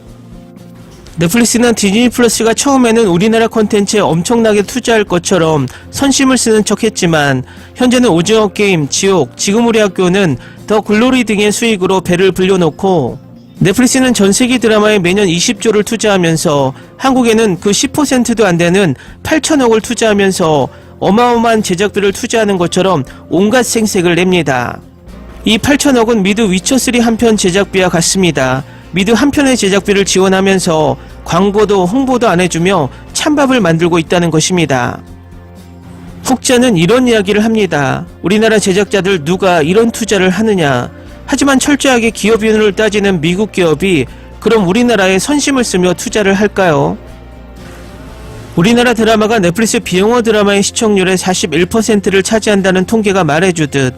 S1: 넷플릭스는 디즈니 플러스가 처음에는 우리나라 콘텐츠에 엄청나게 투자할 것처럼 선심을 쓰는 척했지만 현재는 오징어 게임, 지옥, 지금 우리 학교는 더 글로리 등의 수익으로 배를 불려놓고 넷플릭스는 전세계 드라마에 매년 20조를 투자하면서 한국에는 그 10%도 안 되는 8천억을 투자하면서 어마어마한 제작비를 투자하는 것처럼 온갖 생색을 냅니다. 이 8천억은 미드 위쳐3 한 편 제작비와 같습니다. 미드 한 편의 제작비를 지원하면서 광고도 홍보도 안 해주며 찬밥을 만들고 있다는 것입니다. 혹자는 이런 이야기를 합니다. 우리나라 제작자들 누가 이런 투자를 하느냐. 하지만 철저하게 기업윤을 따지는 미국 기업이 그럼 우리나라에 선심을 쓰며 투자를 할까요? 우리나라 드라마가 넷플릭스 비영어 드라마의 시청률의 41%를 차지한다는 통계가 말해주듯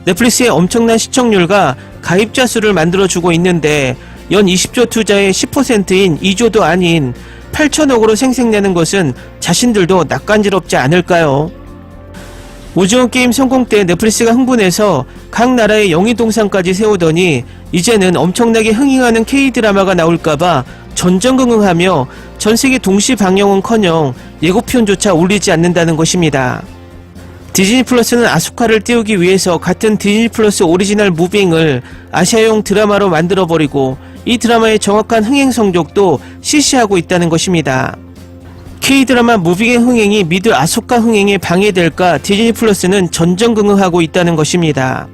S1: 넷플릭스의 엄청난 시청률과 가입자 수를 만들어주고 있는데 연 20조 투자의 10%인 2조도 아닌 8천억으로 생색내는 것은 자신들도 낯간지럽지 않을까요? 오징어 게임 성공 때 넷플릭스가 흥분해서 각 나라의 영위동산까지 세우더니 이제는 엄청나게 흥행하는 K-드라마가 나올까봐 전전긍긍하며 전세계 동시 방영은커녕 예고편조차 올리지 않는다는 것입니다. 디즈니 플러스는 아수카를 띄우기 위해서 같은 디즈니 플러스 오리지널 무빙을 아시아용 드라마로 만들어버리고 이 드라마의 정확한 흥행 성적도 시시하고 있다는 것입니다. K-드라마 무빙의 흥행이 미드 아수카 흥행에 방해될까 디즈니 플러스는 전전긍긍하고 있다는 것입니다.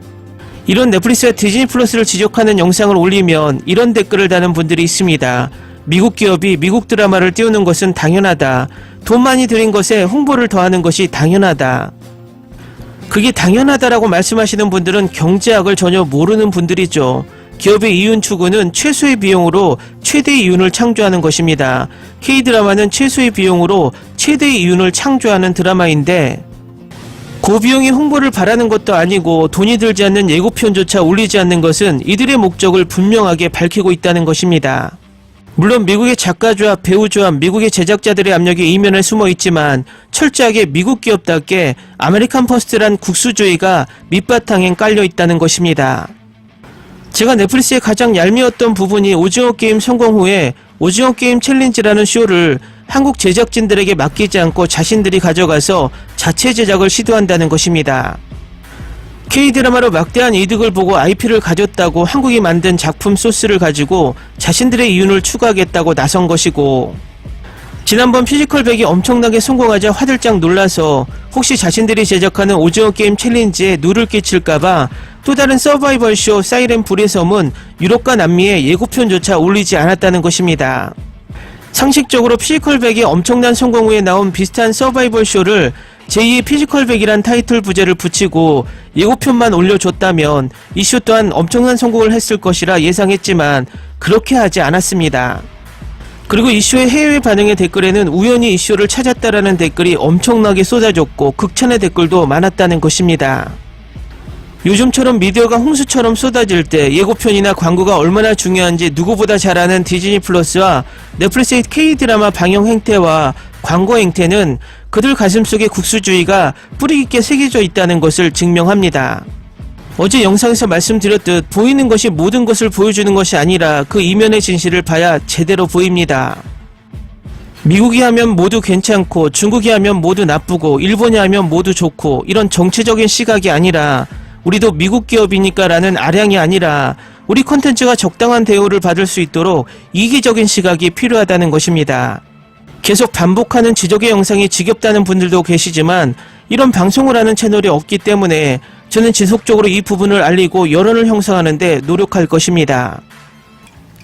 S1: 이런 넷플릭스가 디즈니 플러스를 지적하는 영상을 올리면 이런 댓글을 다는 분들이 있습니다. 미국 기업이 미국 드라마를 띄우는 것은 당연하다. 돈 많이 들인 것에 홍보를 더하는 것이 당연하다. 그게 당연하다라고 말씀하시는 분들은 경제학을 전혀 모르는 분들이죠. 기업의 이윤 추구는 최소의 비용으로 최대의 이윤을 창조하는 것입니다. K-드라마는 최소의 비용으로 최대의 이윤을 창조하는 드라마인데 고비용의 홍보를 바라는 것도 아니고 돈이 들지 않는 예고편조차 올리지 않는 것은 이들의 목적을 분명하게 밝히고 있다는 것입니다. 물론 미국의 작가조합, 배우조합, 미국의 제작자들의 압력이 이면에 숨어 있지만 철저하게 미국 기업답게 아메리칸 퍼스트란 국수주의가 밑바탕에 깔려 있다는 것입니다. 제가 넷플릭스의 가장 얄미웠던 부분이 오징어 게임 성공 후에 오징어 게임 챌린지라는 쇼를 한국 제작진들에게 맡기지 않고 자신들이 가져가서 자체 제작을 시도한다는 것입니다. K-드라마로 막대한 이득을 보고 IP를 가졌다고 한국이 만든 작품 소스를 가지고 자신들의 이윤을 추구하겠다고 나선 것이고 지난번 피지컬 100이 엄청나게 성공하자 화들짝 놀라서 혹시 자신들이 제작하는 오징어 게임 챌린지에 누를 끼칠까봐 또 다른 서바이벌 쇼 사이렌 불의 섬은 유럽과 남미에 예고편조차 올리지 않았다는 것입니다. 상식적으로 피지컬 100이 엄청난 성공 후에 나온 비슷한 서바이벌 쇼를 제2의 피지컬백이란 타이틀 부제를 붙이고 예고편만 올려줬다면 이슈 또한 엄청난 성공을 했을 것이라 예상했지만 그렇게 하지 않았습니다. 그리고 이슈의 해외 반응의 댓글에는 우연히 이슈를 찾았다라는 댓글이 엄청나게 쏟아졌고 극찬의 댓글도 많았다는 것입니다. 요즘처럼 미디어가 홍수처럼 쏟아질 때 예고편이나 광고가 얼마나 중요한지 누구보다 잘 아는 디즈니 플러스와 넷플릭스의 K-드라마 방영 행태와 광고 행태는 그들 가슴속에 국수주의가 뿌리 깊게 새겨져 있다는 것을 증명합니다. 어제 영상에서 말씀드렸듯 보이는 것이 모든 것을 보여주는 것이 아니라 그 이면의 진실을 봐야 제대로 보입니다. 미국이 하면 모두 괜찮고 중국이 하면 모두 나쁘고 일본이 하면 모두 좋고 이런 정치적인 시각이 아니라 우리도 미국 기업이니까 라는 아량이 아니라 우리 콘텐츠가 적당한 대우를 받을 수 있도록 이기적인 시각이 필요하다는 것입니다. 계속 반복하는 지적의 영상이 지겹다는 분들도 계시지만 이런 방송을 하는 채널이 없기 때문에 저는 지속적으로 이 부분을 알리고 여론을 형성하는 데 노력할 것입니다.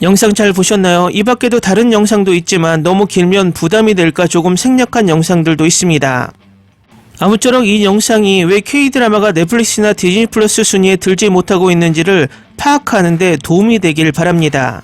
S1: 영상 잘 보셨나요? 이 밖에도 다른 영상도 있지만 너무 길면 부담이 될까 조금 생략한 영상들도 있습니다. 아무쪼록 이 영상이 왜 K-드라마가 넷플릭스나 디즈니 플러스 순위에 들지 못하고 있는지를 파악하는 데 도움이 되길 바랍니다.